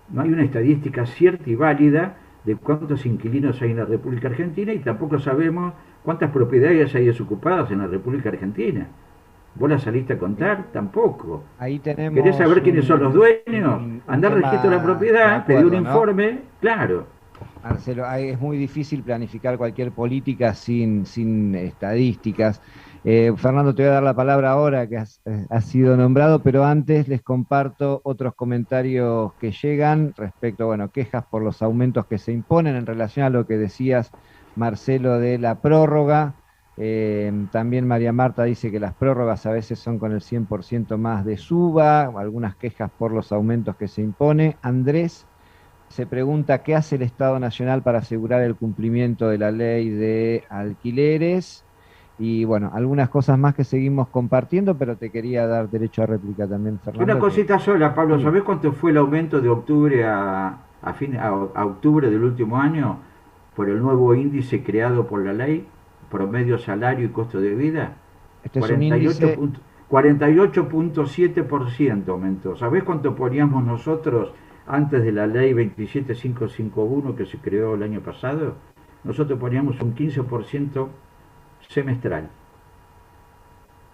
No hay una estadística cierta y válida de cuántos inquilinos hay en la República Argentina y tampoco sabemos cuántas propiedades hay desocupadas en la República Argentina. ¿Vos la saliste a contar? Tampoco. Ahí tenemos ¿Querés saber quiénes son los dueños? Andá al registro de la propiedad, pedí un informe, claro. Marcelo, es muy difícil planificar cualquier política sin estadísticas. Fernando, te voy a dar la palabra ahora que has sido nombrado, pero antes les comparto otros comentarios que llegan respecto, bueno, quejas por los aumentos que se imponen en relación a lo que decías, Marcelo, de la prórroga. También María Marta dice que las prórrogas a veces son con el 100% más de suba, algunas quejas por los aumentos que se impone. Andrés se pregunta qué hace el Estado Nacional para asegurar el cumplimiento de la ley de alquileres. Y bueno, algunas cosas más que seguimos compartiendo, pero te quería dar derecho a réplica también, Fernando. Una cosita sola, Pablo, ¿sabés cuánto fue el aumento de octubre a octubre del último año por el nuevo índice creado por la ley, promedio salario y costo de vida? Este es un índice... 48.7% aumentó. ¿Sabés cuánto poníamos nosotros antes de la ley 27551 que se creó el año pasado? Nosotros poníamos un 15% semestral.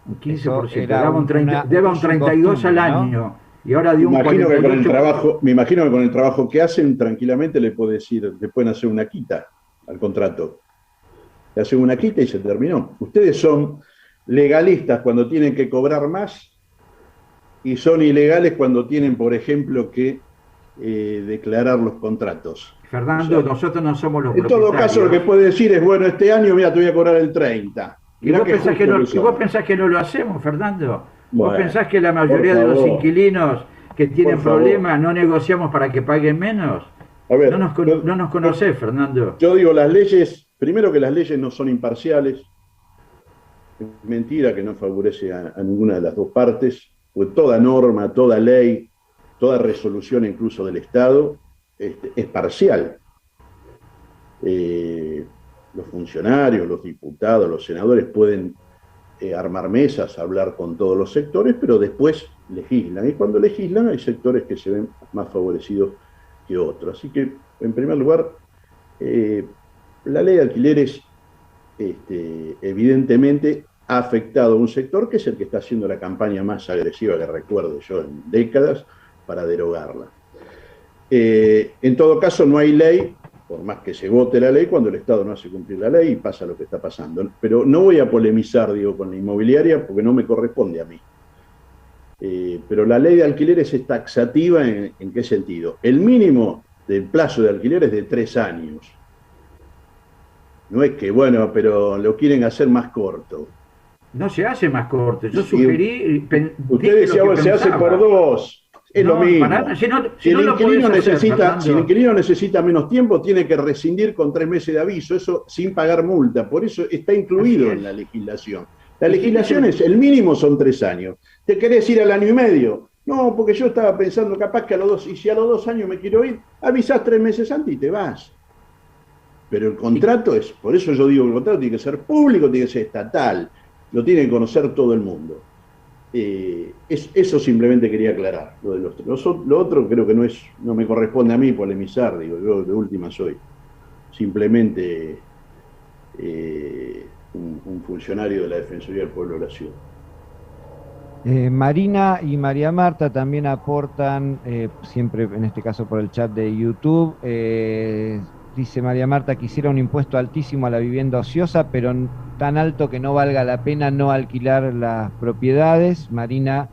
Un 15%. Daba un 32 al año. ¿No? Y ahora dio un 48%. Me imagino que con el trabajo que hacen, tranquilamente le pueden hacer una quita al contrato. Le hacen una quita y se terminó. Ustedes son legalistas cuando tienen que cobrar más y son ilegales cuando tienen, por ejemplo, que declarar los contratos. Fernando, o sea, nosotros no somos los propietarios. En todo caso, lo que puede decir es, bueno, este año, mira, te voy a cobrar el 30. ¿Y vos pensás que no lo hacemos, Fernando? Bueno, ¿vos pensás que la mayoría de los inquilinos que tienen problemas no negociamos para que paguen menos? A ver, no nos conocés, Fernando. Yo digo, las leyes, primero que las leyes no son imparciales. Es mentira que no favorece a ninguna de las dos partes, pues toda norma, toda ley, toda resolución incluso del Estado es parcial. Los funcionarios, los diputados, los senadores pueden armar mesas, hablar con todos los sectores, pero después legislan. Y cuando legislan hay sectores que se ven más favorecidos que otros. Así que, en primer lugar, la ley de alquileres evidentemente ha afectado a un sector que es el que está haciendo la campaña más agresiva que recuerdo yo en décadas para derogarla. En todo caso, no hay ley, por más que se vote la ley, cuando el Estado no hace cumplir la ley y pasa lo que está pasando. Pero no voy a polemizar, digo, con la inmobiliaria porque no me corresponde a mí. Pero la ley de alquileres es taxativa ¿en qué sentido? El mínimo del plazo de alquiler es de 3 años. No es que, bueno, pero lo quieren hacer más corto. No se hace más corto. Yo sugerí... Usted decía, bueno, se hace por 2. Es lo mismo. Si el inquilino necesita menos tiempo, tiene que rescindir con 3 meses de aviso, eso sin pagar multa. Por eso está incluido en la legislación. La legislación es, el mínimo son 3 años. ¿Te querés ir al año y medio? No, porque yo estaba pensando capaz que a los 2, y si a los 2 años me quiero ir, avisás 3 meses antes y te vas. Pero el contrato es, por eso yo digo que el contrato tiene que ser público, tiene que ser estatal, lo tiene que conocer todo el mundo. Eso simplemente quería aclarar. Lo otro creo que no me corresponde a mí polemizar, digo, yo de última soy simplemente un funcionario de la Defensoría del Pueblo de la Ciudad. Marina y María Marta también aportan, siempre en este caso por el chat de YouTube, dice María Marta, quisiera un impuesto altísimo a la vivienda ociosa, pero tan alto que no valga la pena no alquilar las propiedades. Marina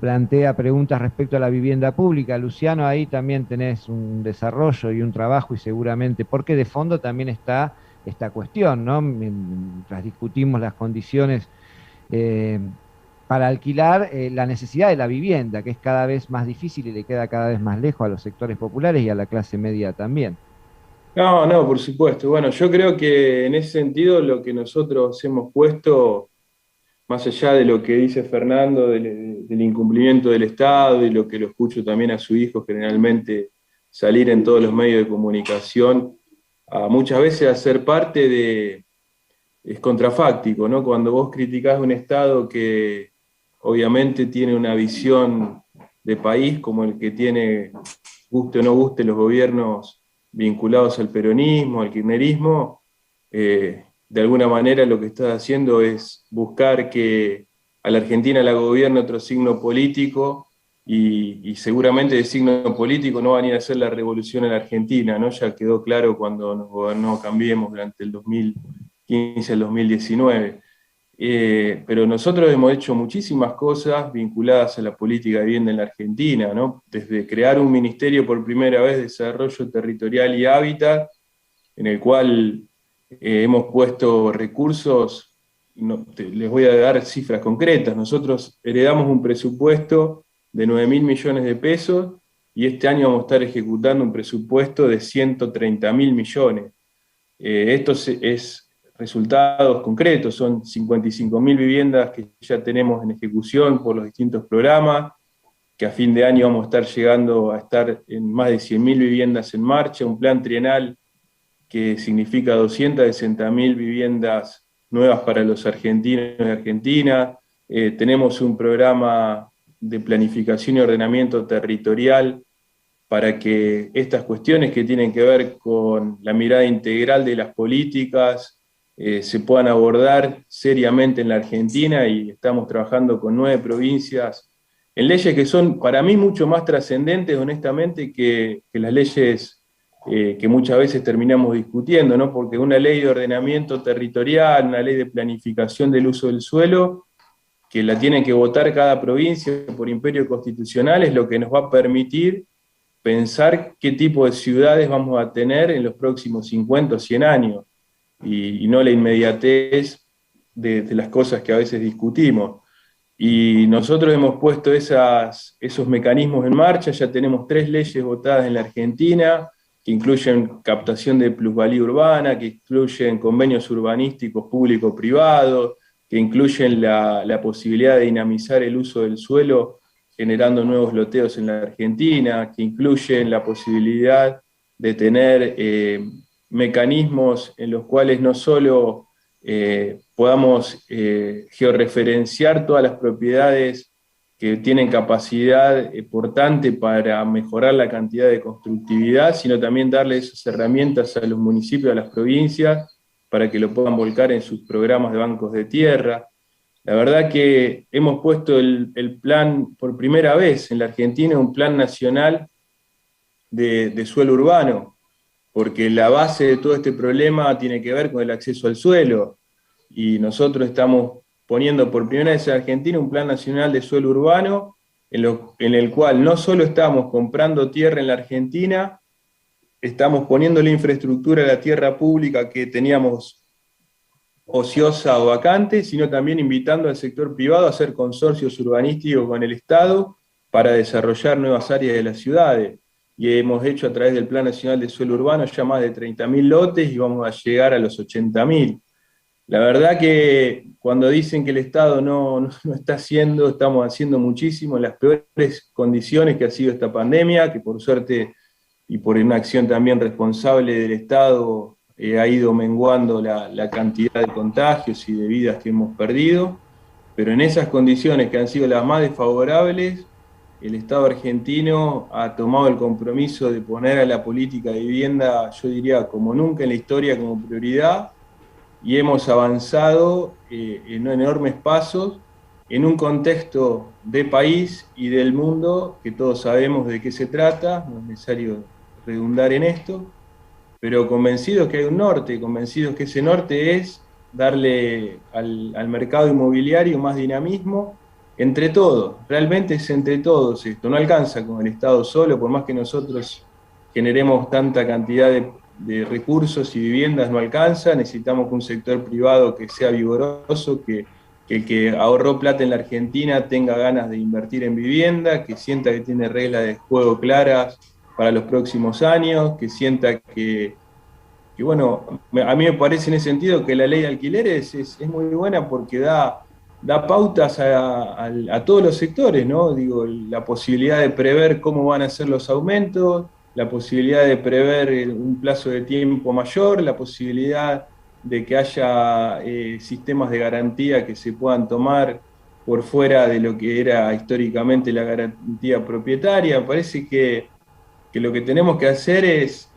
plantea preguntas respecto a la vivienda pública. Luciano, ahí también tenés un desarrollo y un trabajo y seguramente, porque de fondo también está esta cuestión, ¿no? Mientras discutimos las condiciones para alquilar, la necesidad de la vivienda, que es cada vez más difícil y le queda cada vez más lejos a los sectores populares y a la clase media también. No, por supuesto. Bueno, yo creo que en ese sentido lo que nosotros hemos puesto, más allá de lo que dice Fernando, del incumplimiento del Estado y lo que lo escucho también a su hijo generalmente salir en todos los medios de comunicación, muchas veces a ser parte es contrafáctico, ¿no? Cuando vos criticás un Estado que obviamente tiene una visión de país como el que tiene, guste o no guste, los gobiernos vinculados al peronismo, al kirchnerismo, de alguna manera lo que está haciendo es buscar que a la Argentina la gobierne otro signo político, y seguramente de signo político no van a ir a hacer la revolución en la Argentina, ¿no? Ya quedó claro cuando nos gobernó Cambiemos durante el 2015 al 2019. Pero nosotros hemos hecho muchísimas cosas vinculadas a la política de vivienda en la Argentina, ¿no? Desde crear un ministerio por primera vez de desarrollo territorial y hábitat, en el cual hemos puesto recursos, les voy a dar cifras concretas. Nosotros heredamos un presupuesto de 9.000 millones de pesos, y este año vamos a estar ejecutando un presupuesto de 130.000 millones. Esto es resultados concretos, son 55.000 viviendas que ya tenemos en ejecución por los distintos programas, que a fin de año vamos a estar llegando a estar en más de 100.000 viviendas en marcha, un plan trienal que significa 260.000 viviendas nuevas para los argentinos y argentinas. Tenemos un programa de planificación y ordenamiento territorial para que estas cuestiones que tienen que ver con la mirada integral de las políticas se puedan abordar seriamente en la Argentina, y estamos trabajando con 9 provincias en leyes que son para mí mucho más trascendentes, honestamente, que las leyes que muchas veces terminamos discutiendo, ¿no? Porque una ley de ordenamiento territorial, una ley de planificación del uso del suelo, que la tienen que votar cada provincia por imperio constitucional, es lo que nos va a permitir pensar qué tipo de ciudades vamos a tener en los próximos 50 o 100 años, y no la inmediatez de las cosas que a veces discutimos. Y nosotros hemos puesto esos mecanismos en marcha. Ya tenemos 3 leyes votadas en la Argentina, que incluyen captación de plusvalía urbana, que incluyen convenios urbanísticos público-privados, que incluyen la posibilidad de dinamizar el uso del suelo generando nuevos loteos en la Argentina, que incluyen la posibilidad de tener mecanismos en los cuales no solo podamos georreferenciar todas las propiedades que tienen capacidad portante para mejorar la cantidad de constructividad, sino también darle esas herramientas a los municipios, a las provincias, para que lo puedan volcar en sus programas de bancos de tierra. La verdad que hemos puesto el plan por primera vez en la Argentina, un plan nacional de suelo urbano, porque la base de todo este problema tiene que ver con el acceso al suelo, y nosotros estamos poniendo por primera vez en Argentina un plan nacional de suelo urbano, en el cual no solo estamos comprando tierra en la Argentina, estamos poniendo la infraestructura de la tierra pública que teníamos ociosa o vacante, sino también invitando al sector privado a hacer consorcios urbanísticos con el Estado para desarrollar nuevas áreas de las ciudades. Y hemos hecho a través del Plan Nacional de Suelo Urbano ya más de 30.000 lotes, y vamos a llegar a los 80.000. La verdad que cuando dicen que el Estado no está haciendo, estamos haciendo muchísimo en las peores condiciones que ha sido esta pandemia, que por suerte y por una acción también responsable del Estado ha ido menguando la cantidad de contagios y de vidas que hemos perdido, pero en esas condiciones que han sido las más desfavorables, el Estado argentino ha tomado el compromiso de poner a la política de vivienda, yo diría, como nunca en la historia, como prioridad, y hemos avanzado en enormes pasos en un contexto de país y del mundo que todos sabemos de qué se trata, no es necesario redundar en esto, pero convencidos que hay un norte, convencidos que ese norte es darle al mercado inmobiliario más dinamismo entre todos. Realmente es entre todos esto, no alcanza con el Estado solo, por más que nosotros generemos tanta cantidad de recursos y viviendas, no alcanza. Necesitamos que un sector privado que sea vigoroso, que el que ahorró plata en la Argentina tenga ganas de invertir en vivienda, que sienta que tiene reglas de juego claras para los próximos años, que sienta que bueno, a mí me parece en ese sentido que la ley de alquileres es muy buena, porque da pautas a todos los sectores, ¿no? Digo, la posibilidad de prever cómo van a ser los aumentos, la posibilidad de prever un plazo de tiempo mayor, la posibilidad de que haya sistemas de garantía que se puedan tomar por fuera de lo que era históricamente la garantía propietaria. Parece que lo que tenemos que hacer es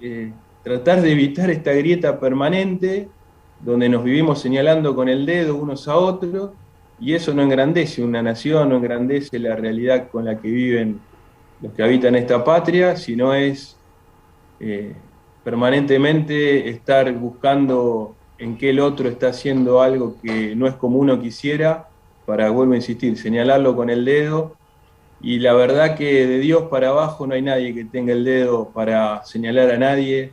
tratar de evitar esta grieta permanente donde nos vivimos señalando con el dedo unos a otros, y eso no engrandece una nación, no engrandece la realidad con la que viven los que habitan esta patria, sino es permanentemente estar buscando en qué el otro está haciendo algo que no es como uno quisiera, para, vuelvo a insistir, señalarlo con el dedo. Y la verdad que de Dios para abajo no hay nadie que tenga el dedo para señalar a nadie.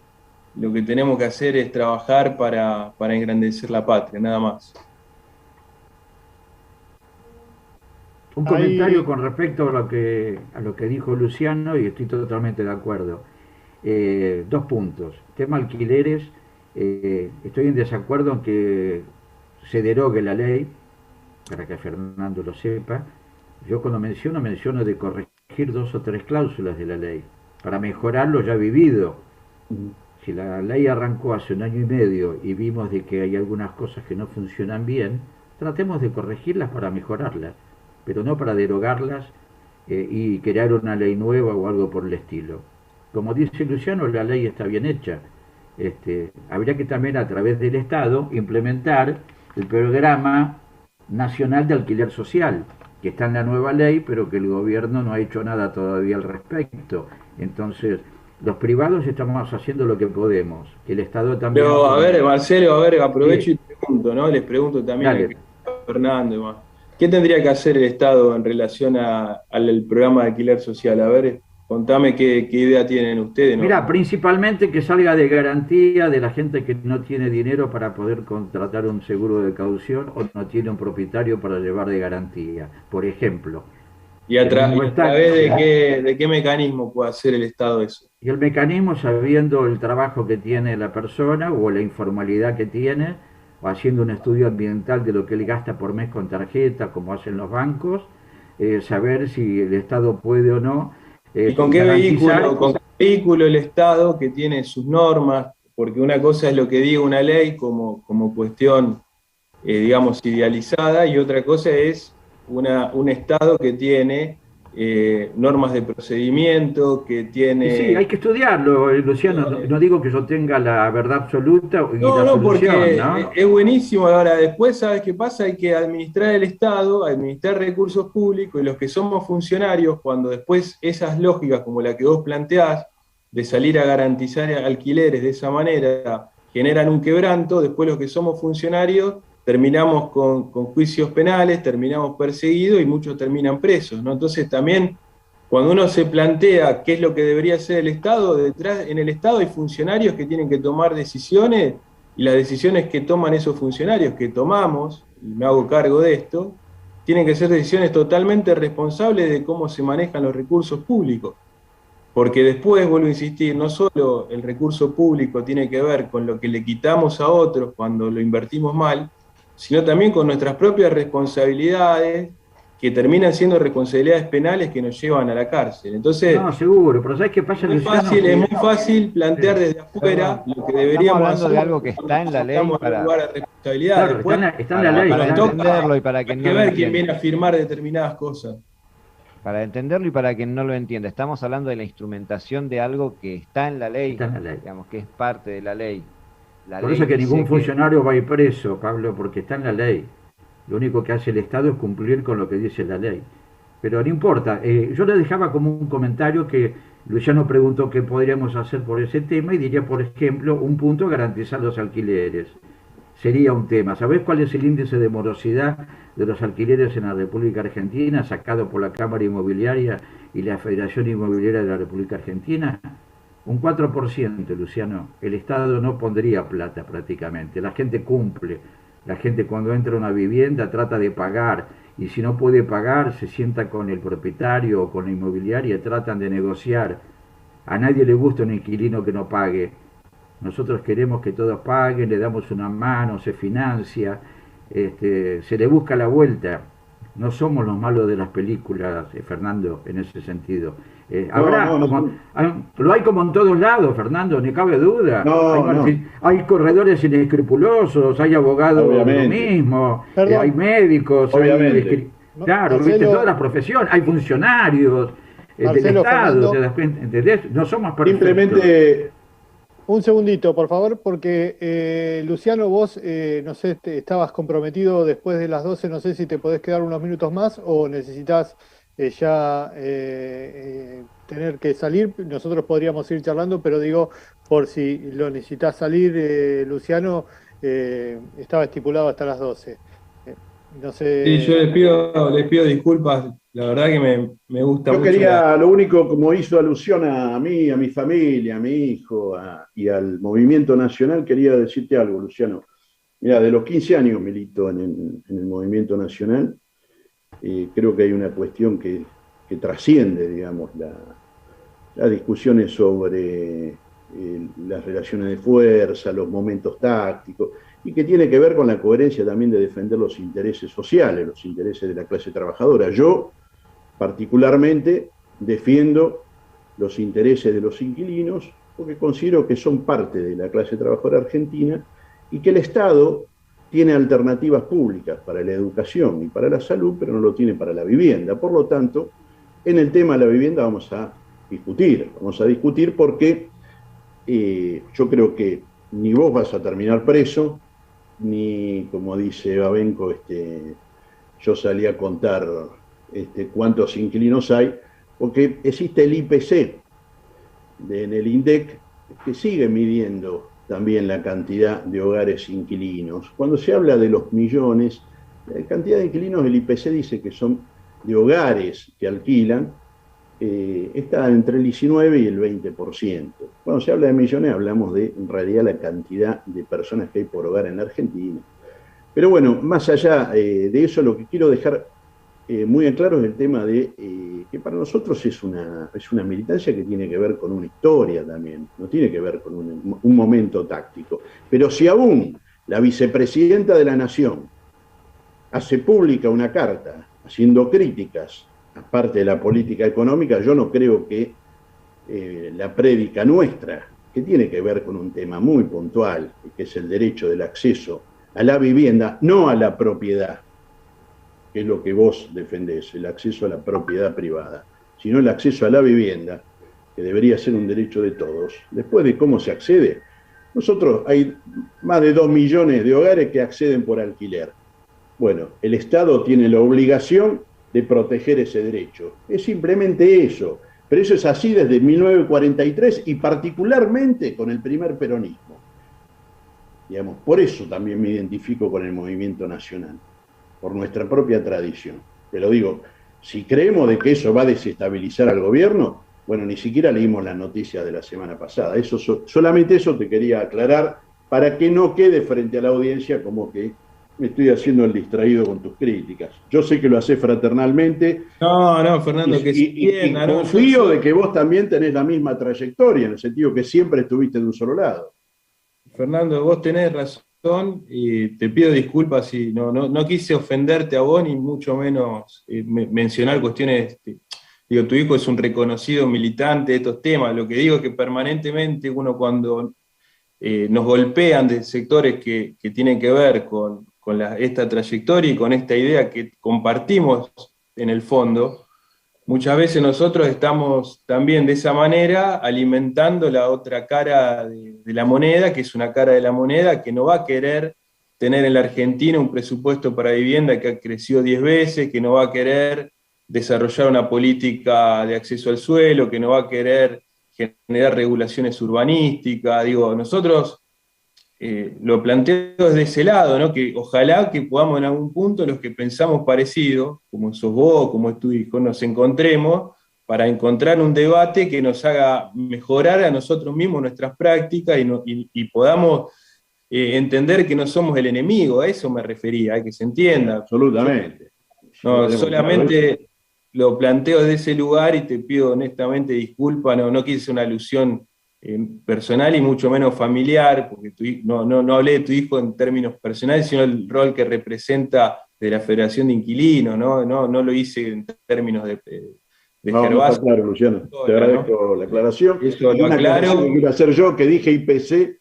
Lo que tenemos que hacer es trabajar para engrandecer la patria, nada más. Un comentario con respecto a lo que dijo Luciano, y estoy totalmente de acuerdo. 2 puntos. Tema alquileres, estoy en desacuerdo en que se derogue la ley, para que Fernando lo sepa. Yo cuando menciono de corregir 2 o 3 cláusulas de la ley, para mejorar lo ya vivido. Si la ley arrancó hace 1 año y medio y vimos de que hay algunas cosas que no funcionan bien, tratemos de corregirlas para mejorarlas, pero no para derogarlas y crear una ley nueva o algo por el estilo. Como dice Luciano, la ley está bien hecha. Habría que también a través del Estado implementar el programa nacional de alquiler social, que está en la nueva ley, pero que el gobierno no ha hecho nada todavía al respecto. Entonces, los privados estamos haciendo lo que podemos, que el Estado también... Pero, a ver, Marcelo, aprovecho sí. Y pregunto, ¿no? Les pregunto también a Fernando y más. ¿Qué tendría que hacer el Estado en relación al programa de alquiler social? A ver, contame qué idea tienen ustedes, ¿no? Mira, principalmente que salga de garantía de la gente que no tiene dinero para poder contratar un seguro de caución o no tiene un propietario para llevar de garantía, por ejemplo. ¿Y a través de qué mecanismo puede hacer el Estado eso? Y el mecanismo, sabiendo el trabajo que tiene la persona o la informalidad que tiene, o haciendo un estudio ambiental de lo que él gasta por mes con tarjeta, como hacen los bancos, saber si el Estado puede o no. ¿Y con qué vehículo el Estado, que tiene sus normas? Porque una cosa es lo que diga una ley como cuestión, digamos, idealizada, y otra cosa es un Estado que tiene normas de procedimiento, que tiene... Sí, hay que estudiarlo, Luciano. No digo que yo tenga la verdad absoluta y la solución, porque ¿no? Es buenísimo. Ahora, después, ¿sabes qué pasa? Hay que administrar el Estado, administrar recursos públicos, y los que somos funcionarios, cuando después esas lógicas, como la que vos planteás, de salir a garantizar alquileres de esa manera, generan un quebranto, después los que somos funcionarios terminamos con juicios penales, terminamos perseguidos y muchos terminan presos, ¿no? Entonces también, cuando uno se plantea qué es lo que debería hacer el Estado, detrás en el Estado hay funcionarios que tienen que tomar decisiones, y las decisiones que toman esos funcionarios, que tomamos, y me hago cargo de esto, tienen que ser decisiones totalmente responsables de cómo se manejan los recursos públicos. Porque después, vuelvo a insistir, no solo el recurso público tiene que ver con lo que le quitamos a otros cuando lo invertimos mal, sino también con nuestras propias responsabilidades, que terminan siendo responsabilidades penales que nos llevan a la cárcel. Entonces, no, seguro, pero ¿sabes qué pasa? Es muy fácil plantear desde afuera lo que deberíamos hacer. Estamos hablando hacer, de algo que está en la ley para lugar de responsabilidad. Claro, después, está en la ley. Para entenderlo y para que no hay que ver quién viene a firmar determinadas cosas. Para entenderlo y para quien no lo entienda, estamos hablando de la instrumentación de algo que está en la ley, digamos, que es parte de la ley. Por eso que ningún funcionario va a ir preso, Pablo, porque está en la ley. Lo único que hace el Estado es cumplir con lo que dice la ley. Pero no importa. Yo le dejaba como un comentario que Luciano preguntó qué podríamos hacer por ese tema, y diría, por ejemplo, un punto, garantizar los alquileres. Sería un tema. ¿Sabés cuál es el índice de morosidad de los alquileres en la República Argentina, sacado por la Cámara Inmobiliaria y la Federación Inmobiliaria de la República Argentina? Un 4%, Luciano. El Estado no pondría plata prácticamente. La gente cumple. La gente, cuando entra a una vivienda, trata de pagar, y si no puede pagar, se sienta con el propietario o con la inmobiliaria, tratan de negociar. A nadie le gusta un inquilino que no pague. Nosotros queremos que todos paguen, le damos una mano, se financia, se le busca la vuelta. No somos los malos de las películas, Fernando, en ese sentido. Lo hay como en todos lados, Fernando, ni cabe duda. Hay corredores inescrupulosos, hay abogados lo mismo, hay médicos, claro, ¿viste? Toda la profesión, hay funcionarios del Estado, ¿entendés? No somos perfectos. Simplemente Un segundito, por favor, porque Luciano, vos, no sé, estabas comprometido después de las 12, no sé si te podés quedar unos minutos más o necesitas ya tener que salir. Nosotros podríamos ir charlando, pero digo, por si lo necesitas salir, Luciano, estaba estipulado hasta las 12. No Sí, yo sé. les pido disculpas, la verdad que me gusta Yo mucho quería, lo único, como hizo alusión a mí, a mi familia, a mi hijo y al movimiento nacional, quería decirte algo, Luciano. Mira, de los 15 años milito en el movimiento nacional. Creo que hay una cuestión que trasciende, digamos, las discusiones sobre las relaciones de fuerza, los momentos tácticos, y que tiene que ver con la coherencia también de defender los intereses sociales, los intereses de la clase trabajadora. Yo, particularmente, defiendo los intereses de los inquilinos porque considero que son parte de la clase trabajadora argentina y que el Estado tiene alternativas públicas para la educación y para la salud, pero no lo tiene para la vivienda. Por lo tanto, en el tema de la vivienda vamos a discutir porque yo creo que ni vos vas a terminar preso, ni, como dice Babenco, yo salí a contar cuántos inquilinos hay, porque existe el IPC en el INDEC que sigue midiendo también la cantidad de hogares inquilinos. Cuando se habla de los millones, la cantidad de inquilinos, el IPC dice que son de hogares que alquilan, está entre el 19 y el 20%. Cuando se habla de millones, hablamos de, en realidad, la cantidad de personas que hay por hogar en la Argentina. Pero bueno, más allá de eso, lo que quiero dejar muy en claro es el tema de que para nosotros es una militancia que tiene que ver con una historia también, no tiene que ver con un momento táctico. Pero si aún la vicepresidenta de la Nación hace pública una carta haciendo críticas aparte de la política económica, yo no creo que la prédica nuestra, que tiene que ver con un tema muy puntual, que es el derecho del acceso a la vivienda, no a la propiedad, que es lo que vos defendés, el acceso a la propiedad privada, sino el acceso a la vivienda, que debería ser un derecho de todos. Después de cómo se accede, nosotros hay más de 2 millones de hogares que acceden por alquiler. Bueno, el Estado tiene la obligación de proteger ese derecho. Es simplemente eso. Pero eso es así desde 1943 y particularmente con el primer peronismo. Digamos, por eso también me identifico con el movimiento nacional, por nuestra propia tradición. Pero digo, si creemos de que eso va a desestabilizar al gobierno, bueno, ni siquiera leímos las noticias de la semana pasada. Solamente eso te quería aclarar para que no quede frente a la audiencia como que me estoy haciendo el distraído con tus críticas. Yo sé que lo haces fraternalmente. No, Fernando, y confío de que vos también tenés la misma trayectoria, en el sentido que siempre estuviste de un solo lado. Fernando, vos tenés razón y te pido disculpas si no quise ofenderte a vos, ni mucho menos mencionar cuestiones. Digo, tu hijo es un reconocido militante de estos temas. Lo que digo es que permanentemente uno cuando nos golpean de sectores que tienen que ver con esta trayectoria y con esta idea que compartimos en el fondo, muchas veces nosotros estamos también de esa manera alimentando la otra cara de la moneda, que es una cara de la moneda que no va a querer tener en la Argentina un presupuesto para vivienda que ha crecido 10 veces, que no va a querer desarrollar una política de acceso al suelo, que no va a querer generar regulaciones urbanísticas. Digo, nosotros lo planteo desde ese lado, ¿no? Que ojalá que podamos en algún punto los que pensamos parecido, como sos vos, como es tu hijo, nos encontremos para encontrar un debate que nos haga mejorar a nosotros mismos nuestras prácticas y podamos entender que no somos el enemigo. A eso me refería, que se entienda. Absolutamente. No, solamente lo planteo desde ese lugar y te pido honestamente disculpas, no quise hacer una alusión personal y mucho menos familiar, porque no hablé de tu hijo en términos personales, sino el rol que representa de la Federación de Inquilinos, no lo hice en términos de Gervasio. No está claro, Luciano. Te agradezco la aclaración. Eso y una aclaración que quiero hacer yo, que dije IPC,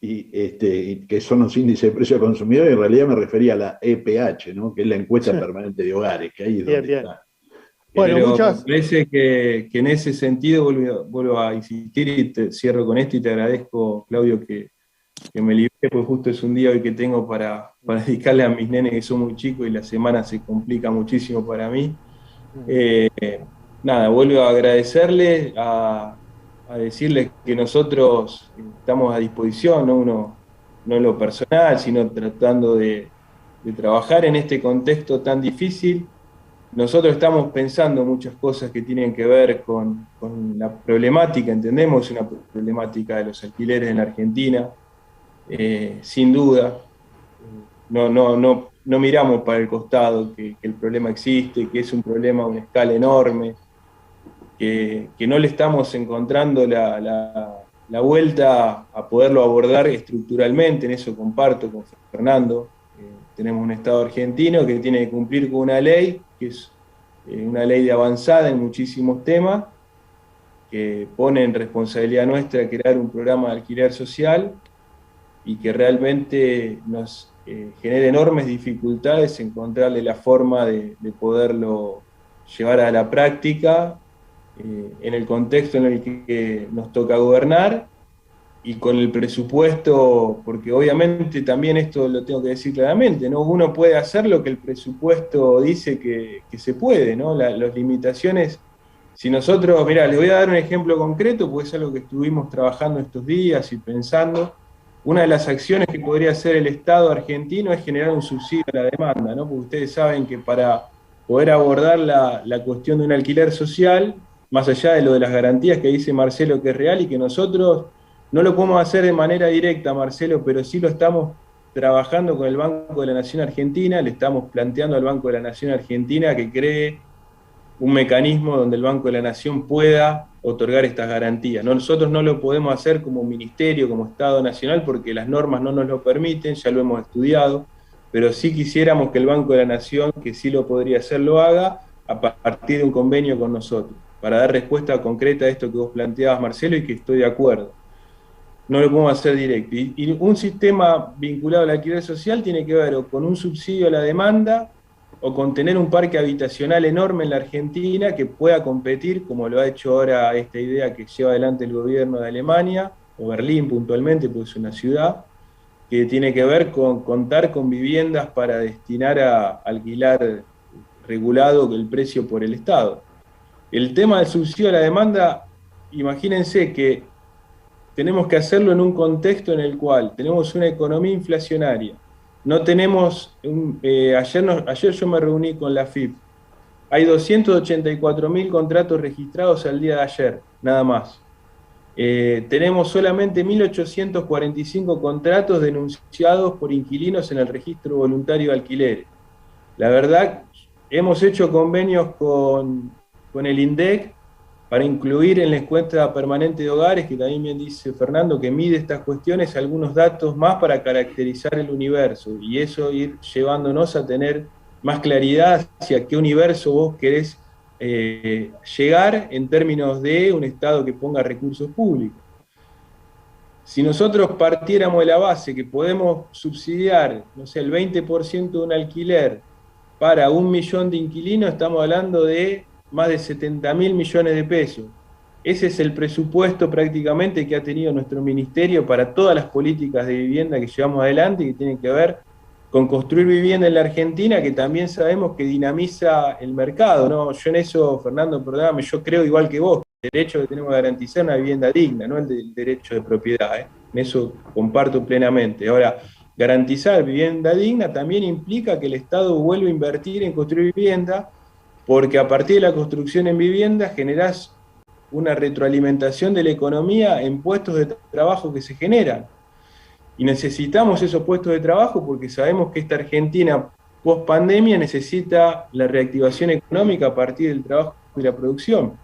y que son los índices de precio al consumidor, y en realidad me refería a la EPH, ¿no? Que es la encuesta permanente de hogares, que ahí es donde está Bueno, Pero muchas... me parece que en ese sentido vuelvo a insistir y te cierro con esto y te agradezco, Claudio, que me liberé, pues justo es un día hoy que tengo para dedicarle a mis nenes que son muy chicos y la semana se complica muchísimo para mí. Nada, vuelvo a agradecerles, a decirles que nosotros estamos a disposición, ¿no? Uno, no en lo personal, sino tratando de trabajar en este contexto tan difícil. Nosotros estamos pensando muchas cosas que tienen que ver con la problemática, entendemos una problemática de los alquileres en la Argentina, sin duda. No miramos para el costado que el problema existe, que es un problema a una escala enorme, que no le estamos encontrando la vuelta a poderlo abordar estructuralmente. En eso comparto con Fernando. Tenemos un Estado argentino que tiene que cumplir con una ley, que es una ley de avanzada en muchísimos temas, que pone en responsabilidad nuestra crear un programa de alquiler social y que realmente nos genera enormes dificultades encontrarle la forma de poderlo llevar a la práctica en el contexto en el que nos toca gobernar y con el presupuesto, porque obviamente también esto lo tengo que decir claramente, ¿no? Uno puede hacer lo que el presupuesto dice que se puede, ¿no? Las limitaciones, si nosotros, mirá, les voy a dar un ejemplo concreto, porque es algo que estuvimos trabajando estos días y pensando. Una de las acciones que podría hacer el Estado argentino es generar un subsidio a la demanda, ¿no? Porque ustedes saben que para poder abordar la cuestión de un alquiler social, más allá de lo de las garantías que dice Marcelo que es real y que nosotros no lo podemos hacer de manera directa, Marcelo, pero sí lo estamos trabajando con el Banco de la Nación Argentina, le estamos planteando al Banco de la Nación Argentina que cree un mecanismo donde el Banco de la Nación pueda otorgar estas garantías. Nosotros no lo podemos hacer como ministerio, como Estado Nacional, porque las normas no nos lo permiten, ya lo hemos estudiado, pero sí quisiéramos que el Banco de la Nación, que sí lo podría hacer, lo haga a partir de un convenio con nosotros, para dar respuesta concreta a esto que vos planteabas, Marcelo, y que estoy de acuerdo. No lo podemos hacer directo. Y un sistema vinculado al alquiler social tiene que ver o con un subsidio a la demanda o con tener un parque habitacional enorme en la Argentina que pueda competir, como lo ha hecho ahora esta idea que lleva adelante el gobierno de Alemania, o Berlín puntualmente, porque es una ciudad, que tiene que ver con contar con viviendas para destinar a alquilar regulado el precio por el Estado. El tema del subsidio a la demanda, imagínense que tenemos que hacerlo en un contexto en el cual tenemos una economía inflacionaria. No tenemos, ayer yo me reuní con la AFIP, hay 284.000 contratos registrados al día de ayer, nada más. Tenemos solamente 1.845 contratos denunciados por inquilinos en el registro voluntario de alquileres. La verdad, hemos hecho convenios con el INDEC para incluir en la encuesta permanente de hogares, que también bien dice Fernando, que mide estas cuestiones, algunos datos más para caracterizar el universo, y eso ir llevándonos a tener más claridad hacia qué universo vos querés llegar en términos de un Estado que ponga recursos públicos. Si nosotros partiéramos de la base que podemos subsidiar, no sé, el 20% de un alquiler para 1 millón de inquilinos, estamos hablando de más de 70.000 millones de pesos. Ese es el presupuesto prácticamente que ha tenido nuestro ministerio para todas las políticas de vivienda que llevamos adelante y que tienen que ver con construir vivienda en la Argentina, que también sabemos que dinamiza el mercado, ¿no? Yo en eso, Fernando, perdóname, yo creo igual que vos, el derecho que tenemos que garantizar una vivienda digna, no el derecho de propiedad, ¿eh? En eso comparto plenamente. Ahora, garantizar vivienda digna también implica que el Estado vuelva a invertir en construir vivienda, porque a partir de la construcción en vivienda generás una retroalimentación de la economía en puestos de trabajo que se generan. Y necesitamos esos puestos de trabajo porque sabemos que esta Argentina post pandemia necesita la reactivación económica a partir del trabajo y la producción.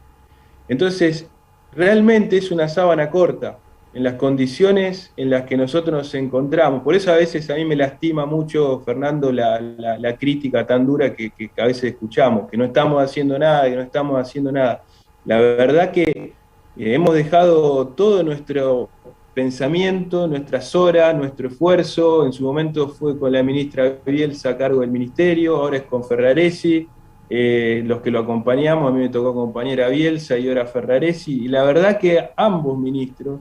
Entonces, realmente es una sábana corta en las condiciones en las que nosotros nos encontramos. Por eso a veces a mí me lastima mucho, Fernando, la crítica tan dura que a veces escuchamos, que no estamos haciendo nada, que no estamos haciendo nada. La verdad que hemos dejado todo nuestro pensamiento, nuestras horas, nuestro esfuerzo. En su momento fue con la ministra Bielsa a cargo del ministerio, ahora es con Ferraresi. los que lo acompañamos, a mí me tocó acompañar a Bielsa y ahora a Ferraresi, y la verdad que ambos ministros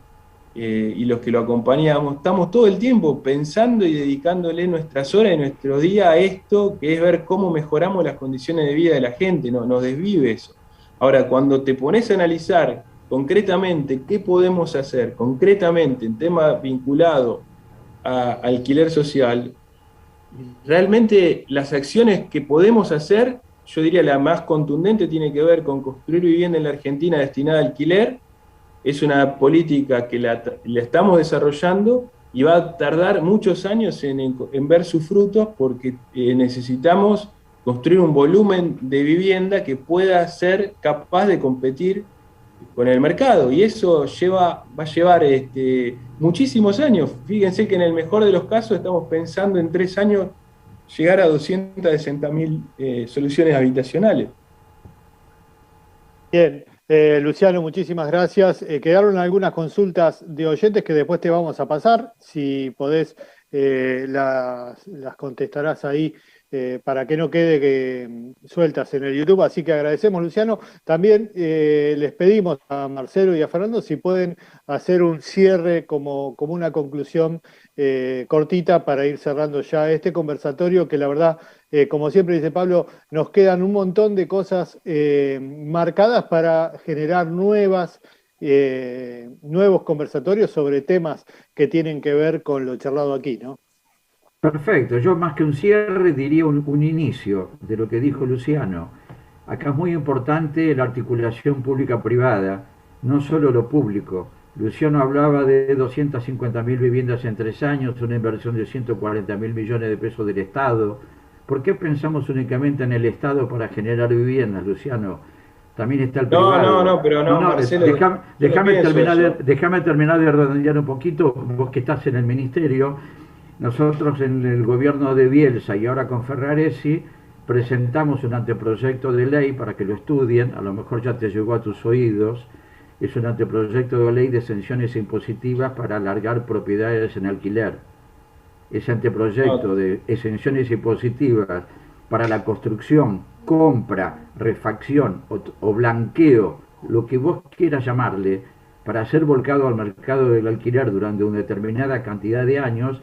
y los que lo acompañamos, estamos todo el tiempo pensando y dedicándole nuestras horas y nuestro día a esto, que es ver cómo mejoramos las condiciones de vida de la gente, no, nos desvive eso. Ahora, cuando te pones a analizar concretamente qué podemos hacer, concretamente en tema vinculado a alquiler social, realmente las acciones que podemos hacer, yo diría la más contundente tiene que ver con construir vivienda en la Argentina destinada a alquiler. Es una política que la estamos desarrollando y va a tardar muchos años en ver sus frutos porque necesitamos construir un volumen de vivienda que pueda ser capaz de competir con el mercado, y eso va a llevar muchísimos años. Fíjense que en el mejor de los casos estamos pensando en 3 años llegar a 260.000 soluciones habitacionales. Bien, Luciano, muchísimas gracias. Quedaron algunas consultas de oyentes que después te vamos a pasar. Si podés, las contestarás ahí para que no quede sueltas en el YouTube. Así que agradecemos, Luciano. También les pedimos a Marcelo y a Fernando si pueden hacer un cierre como una conclusión cortita para ir cerrando ya este conversatorio que la verdad, como siempre dice Pablo, nos quedan un montón de cosas marcadas para generar nuevos conversatorios sobre temas que tienen que ver con lo charlado aquí, ¿no? Perfecto, yo más que un cierre diría un inicio de lo que dijo Luciano. Acá es muy importante la articulación pública-privada, no solo lo público. Luciano hablaba de 250.000 viviendas en 3 años, una inversión de 140.000 millones de pesos del Estado. ¿Por qué pensamos únicamente en el Estado para generar viviendas, Luciano? También está el privado. No, pero no, Marcelo. Déjame terminar de redondear un poquito, vos que estás en el ministerio. Nosotros en el gobierno de Bielsa y ahora con Ferraresi presentamos un anteproyecto de ley para que lo estudien, a lo mejor ya te llegó a tus oídos. Es un anteproyecto de ley de exenciones impositivas para alargar propiedades en alquiler. Ese anteproyecto de exenciones impositivas para la construcción, compra, refacción o blanqueo, lo que vos quieras llamarle, para ser volcado al mercado del alquiler durante una determinada cantidad de años,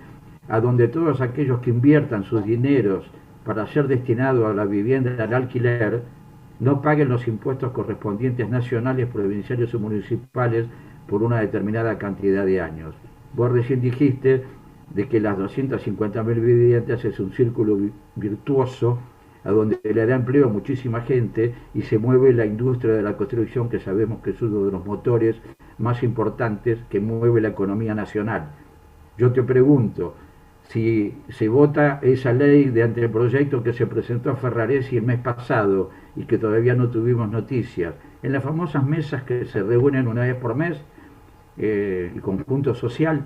a donde todos aquellos que inviertan sus dineros para ser destinados a la vivienda al alquiler no paguen los impuestos correspondientes nacionales, provinciales o municipales por una determinada cantidad de años. Vos recién dijiste de que las 250.000 viviendas es un círculo virtuoso a donde le da empleo a muchísima gente y se mueve la industria de la construcción, que sabemos que es uno de los motores más importantes que mueve la economía nacional. Yo te pregunto, si se vota esa ley de anteproyecto que se presentó a Ferraresi el mes pasado y que todavía no tuvimos noticias, en las famosas mesas que se reúnen una vez por mes, el conjunto social,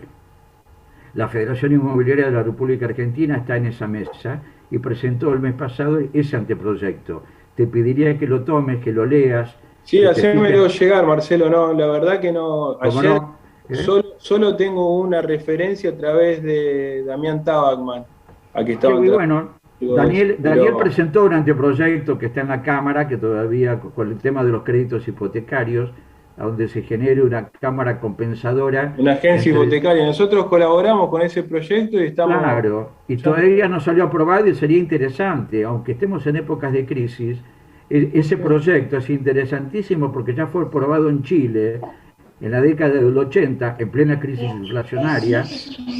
la Federación Inmobiliaria de la República Argentina está en esa mesa y presentó el mes pasado ese anteproyecto. Te pediría que lo tomes, que lo leas. Sí, hacérmelo llegar, Marcelo. No, la verdad que no. Ayer no? Solo tengo una referencia a través de Damián Tabacman. Aquí estaba. Sí, bueno, Daniel presentó un anteproyecto que está en la Cámara, que todavía con el tema de los créditos hipotecarios, a donde se genere una cámara compensadora. Una agencia hipotecaria. Nosotros colaboramos con ese proyecto y estamos... Claro, y todavía no salió aprobado y sería interesante, aunque estemos en épocas de crisis, ese proyecto es interesantísimo porque ya fue aprobado en Chile en la década del 80, en plena crisis inflacionaria,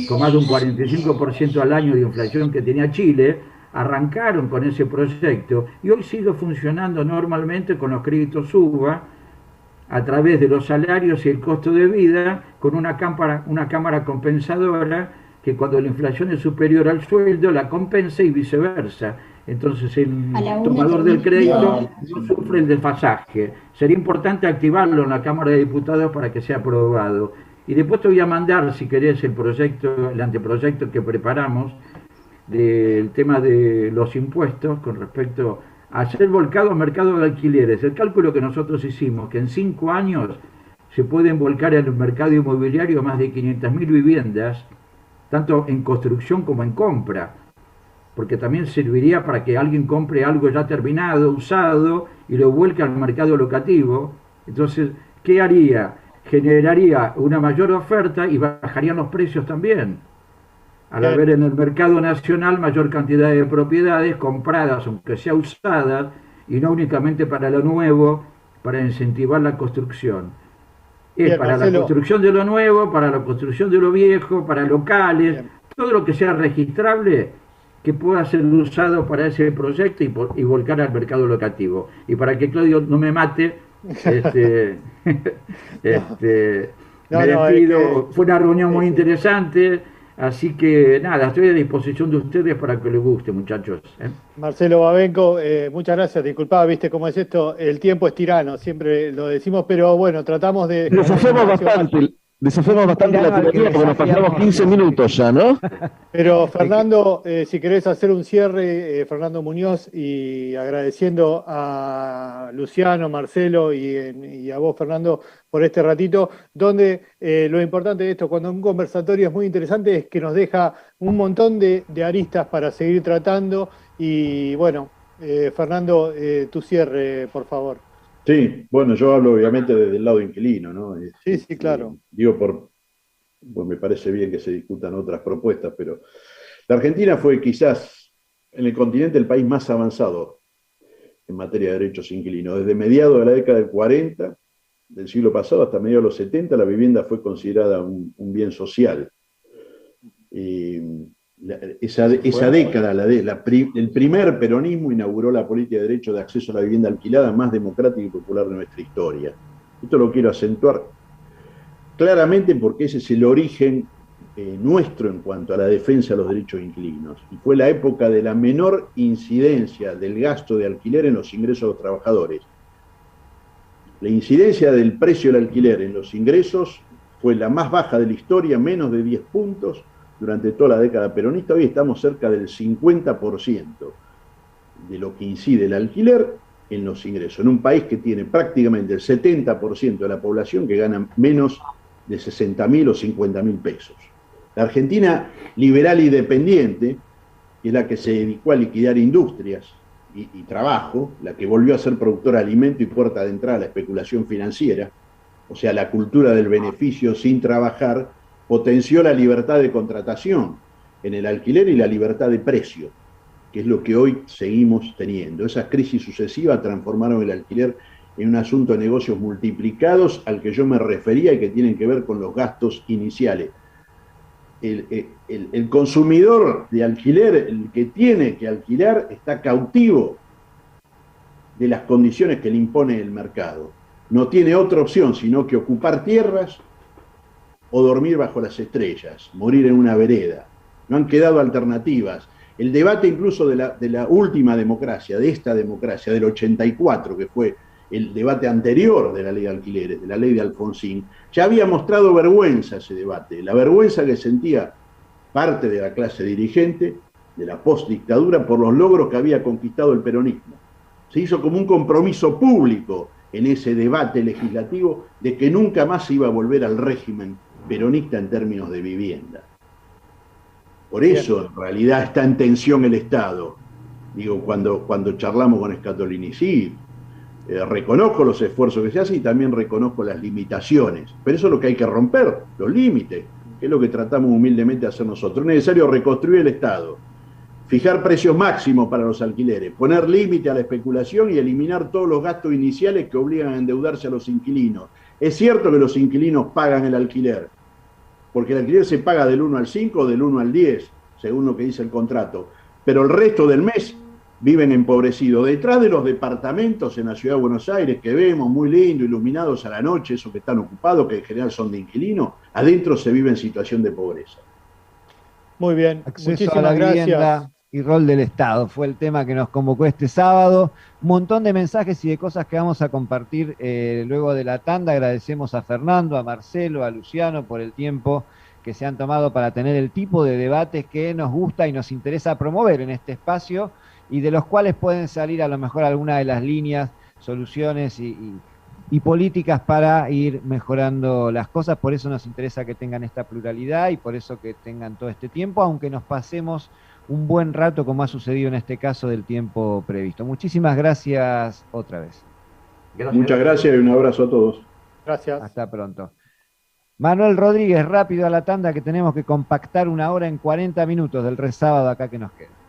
con más de un 45% al año de inflación que tenía Chile. Arrancaron con ese proyecto y hoy sigue funcionando normalmente con los créditos UBA, a través de los salarios y el costo de vida, con una cámara compensadora que cuando la inflación es superior al sueldo la compensa y viceversa. Entonces el tomador del crédito no sufre el desfasaje. Sería importante activarlo en la Cámara de Diputados para que sea aprobado. Y después te voy a mandar, si querés, el anteproyecto que preparamos del tema de los impuestos con respecto a ser volcado al mercado de alquileres. El cálculo que nosotros hicimos, que en 5 años se pueden volcar en el mercado inmobiliario más de 500.000 viviendas, tanto en construcción como en compra. porque también serviría para que alguien compre algo ya terminado, usado, y lo vuelque al mercado locativo. Entonces, ¿qué haría? Generaría una mayor oferta y bajarían los precios también. Al Bien, haber en el mercado nacional mayor cantidad de propiedades compradas, aunque sea usadas, y no únicamente para lo nuevo, para incentivar la construcción. Es bien, para la Marcelo. construcción de lo nuevo, para la construcción de lo viejo, para locales, Bien. todo lo que sea registrable que pueda ser usado para ese proyecto y volcar al mercado locativo. Y para que Claudio no me mate, este, No, este, no, me no, es que despido. Fue una reunión muy sí. interesante, así que nada, estoy a disposición de ustedes para que les guste, muchachos. ¿Eh? Marcelo Babenco, muchas gracias. Disculpá, viste cómo es esto. El tiempo es tirano, siempre lo decimos, pero bueno, tratamos de tener un espacio más. Desafiamos Un bastante tirano la al que tiranía porque nos pasamos desafiamos 15 siempre. minutos ya, ¿no? Pero Es que- Fernando, si querés hacer un cierre, Fernando Muñoz, y agradeciendo a Luciano, Marcelo y a vos, Fernando, por este ratito, donde lo importante de esto, cuando un conversatorio es muy interesante, es que nos deja un montón de aristas para seguir tratando. Y bueno, Fernando, tu cierre, por favor. Sí, bueno, yo hablo obviamente desde el lado inquilino, ¿no? Sí, sí, claro. Digo, pues me parece bien que se discutan otras propuestas, pero la Argentina fue quizás en el continente el país más avanzado en materia de derechos inquilinos. Desde mediados de la década del 40 del siglo pasado hasta mediados de los 70, la vivienda fue considerada un bien social. Esa década, el primer peronismo inauguró la política de derecho de acceso a la vivienda alquilada más democrática y popular de nuestra historia. Esto lo quiero acentuar claramente porque ese es el origen nuestro en cuanto a la defensa de los derechos de inquilinos. Y fue la época de la menor incidencia del gasto de alquiler en los ingresos de los trabajadores. La incidencia del precio del alquiler en los ingresos fue la más baja de la historia, menos de 10 puntos durante toda la década peronista. Hoy estamos cerca del 50% de lo que incide el alquiler en los ingresos, en un país que tiene prácticamente el 70% de la población que gana menos de 60.000 o 50.000 pesos. La Argentina liberal y dependiente, que es la que se dedicó a liquidar industrias y trabajo, la que volvió a ser productora de alimento y puerta de entrada a la especulación financiera, o sea, la cultura del beneficio sin trabajar, potenció la libertad de contratación en el alquiler y la libertad de precio, que es lo que hoy seguimos teniendo. Esas crisis sucesivas transformaron el alquiler en un asunto de negocios multiplicados al que yo me refería y que tienen que ver con los gastos iniciales. El consumidor de alquiler, el que tiene que alquilar, está cautivo de las condiciones que le impone el mercado. No tiene otra opción sino que ocupar tierras o dormir bajo las estrellas, morir en una vereda. No han quedado alternativas. El debate incluso de la última democracia, de esta democracia, del 84, que fue el debate anterior de la ley de alquileres, de la ley de Alfonsín, ya había mostrado vergüenza ese debate, la vergüenza que sentía parte de la clase dirigente de la postdictadura por los logros que había conquistado el peronismo. Se hizo como un compromiso público en ese debate legislativo de que nunca más se iba a volver al régimen peronista en términos de vivienda. Por eso, en realidad, está en tensión el Estado. Digo, cuando charlamos con Scatolini, sí, reconozco los esfuerzos que se hacen y también reconozco las limitaciones. Pero eso es lo que hay que romper, los límites, que es lo que tratamos humildemente de hacer nosotros. Es necesario reconstruir el Estado, fijar precios máximos para los alquileres, poner límite a la especulación y eliminar todos los gastos iniciales que obligan a endeudarse a los inquilinos. Es cierto que los inquilinos pagan el alquiler, porque el alquiler se paga del 1 al 5 o del 1 al 10, según lo que dice el contrato, pero el resto del mes viven empobrecidos. Detrás de los departamentos en la ciudad de Buenos Aires, que vemos muy lindo, iluminados a la noche, esos que están ocupados, que en general son de inquilinos, adentro se vive en situación de pobreza. Muy bien, Acceso a la muchísimas vivienda gracias. y rol del Estado fue el tema que nos convocó este sábado. Un montón de mensajes y de cosas que vamos a compartir luego de la tanda. Agradecemos a Fernando, a Marcelo, a Luciano por el tiempo que se han tomado para tener el tipo de debates que nos gusta y nos interesa promover en este espacio y de los cuales pueden salir a lo mejor alguna de las líneas, soluciones y políticas para ir mejorando las cosas. Por eso nos interesa que tengan esta pluralidad y por eso que tengan todo este tiempo, aunque nos pasemos un buen rato, como ha sucedido en este caso, del tiempo previsto. Muchísimas gracias otra vez. Muchas gracias y un abrazo a todos. Gracias. Hasta pronto. Manuel Rodríguez, rápido a la tanda que tenemos que compactar 1 hora en 40 minutos del resábado acá que nos queda.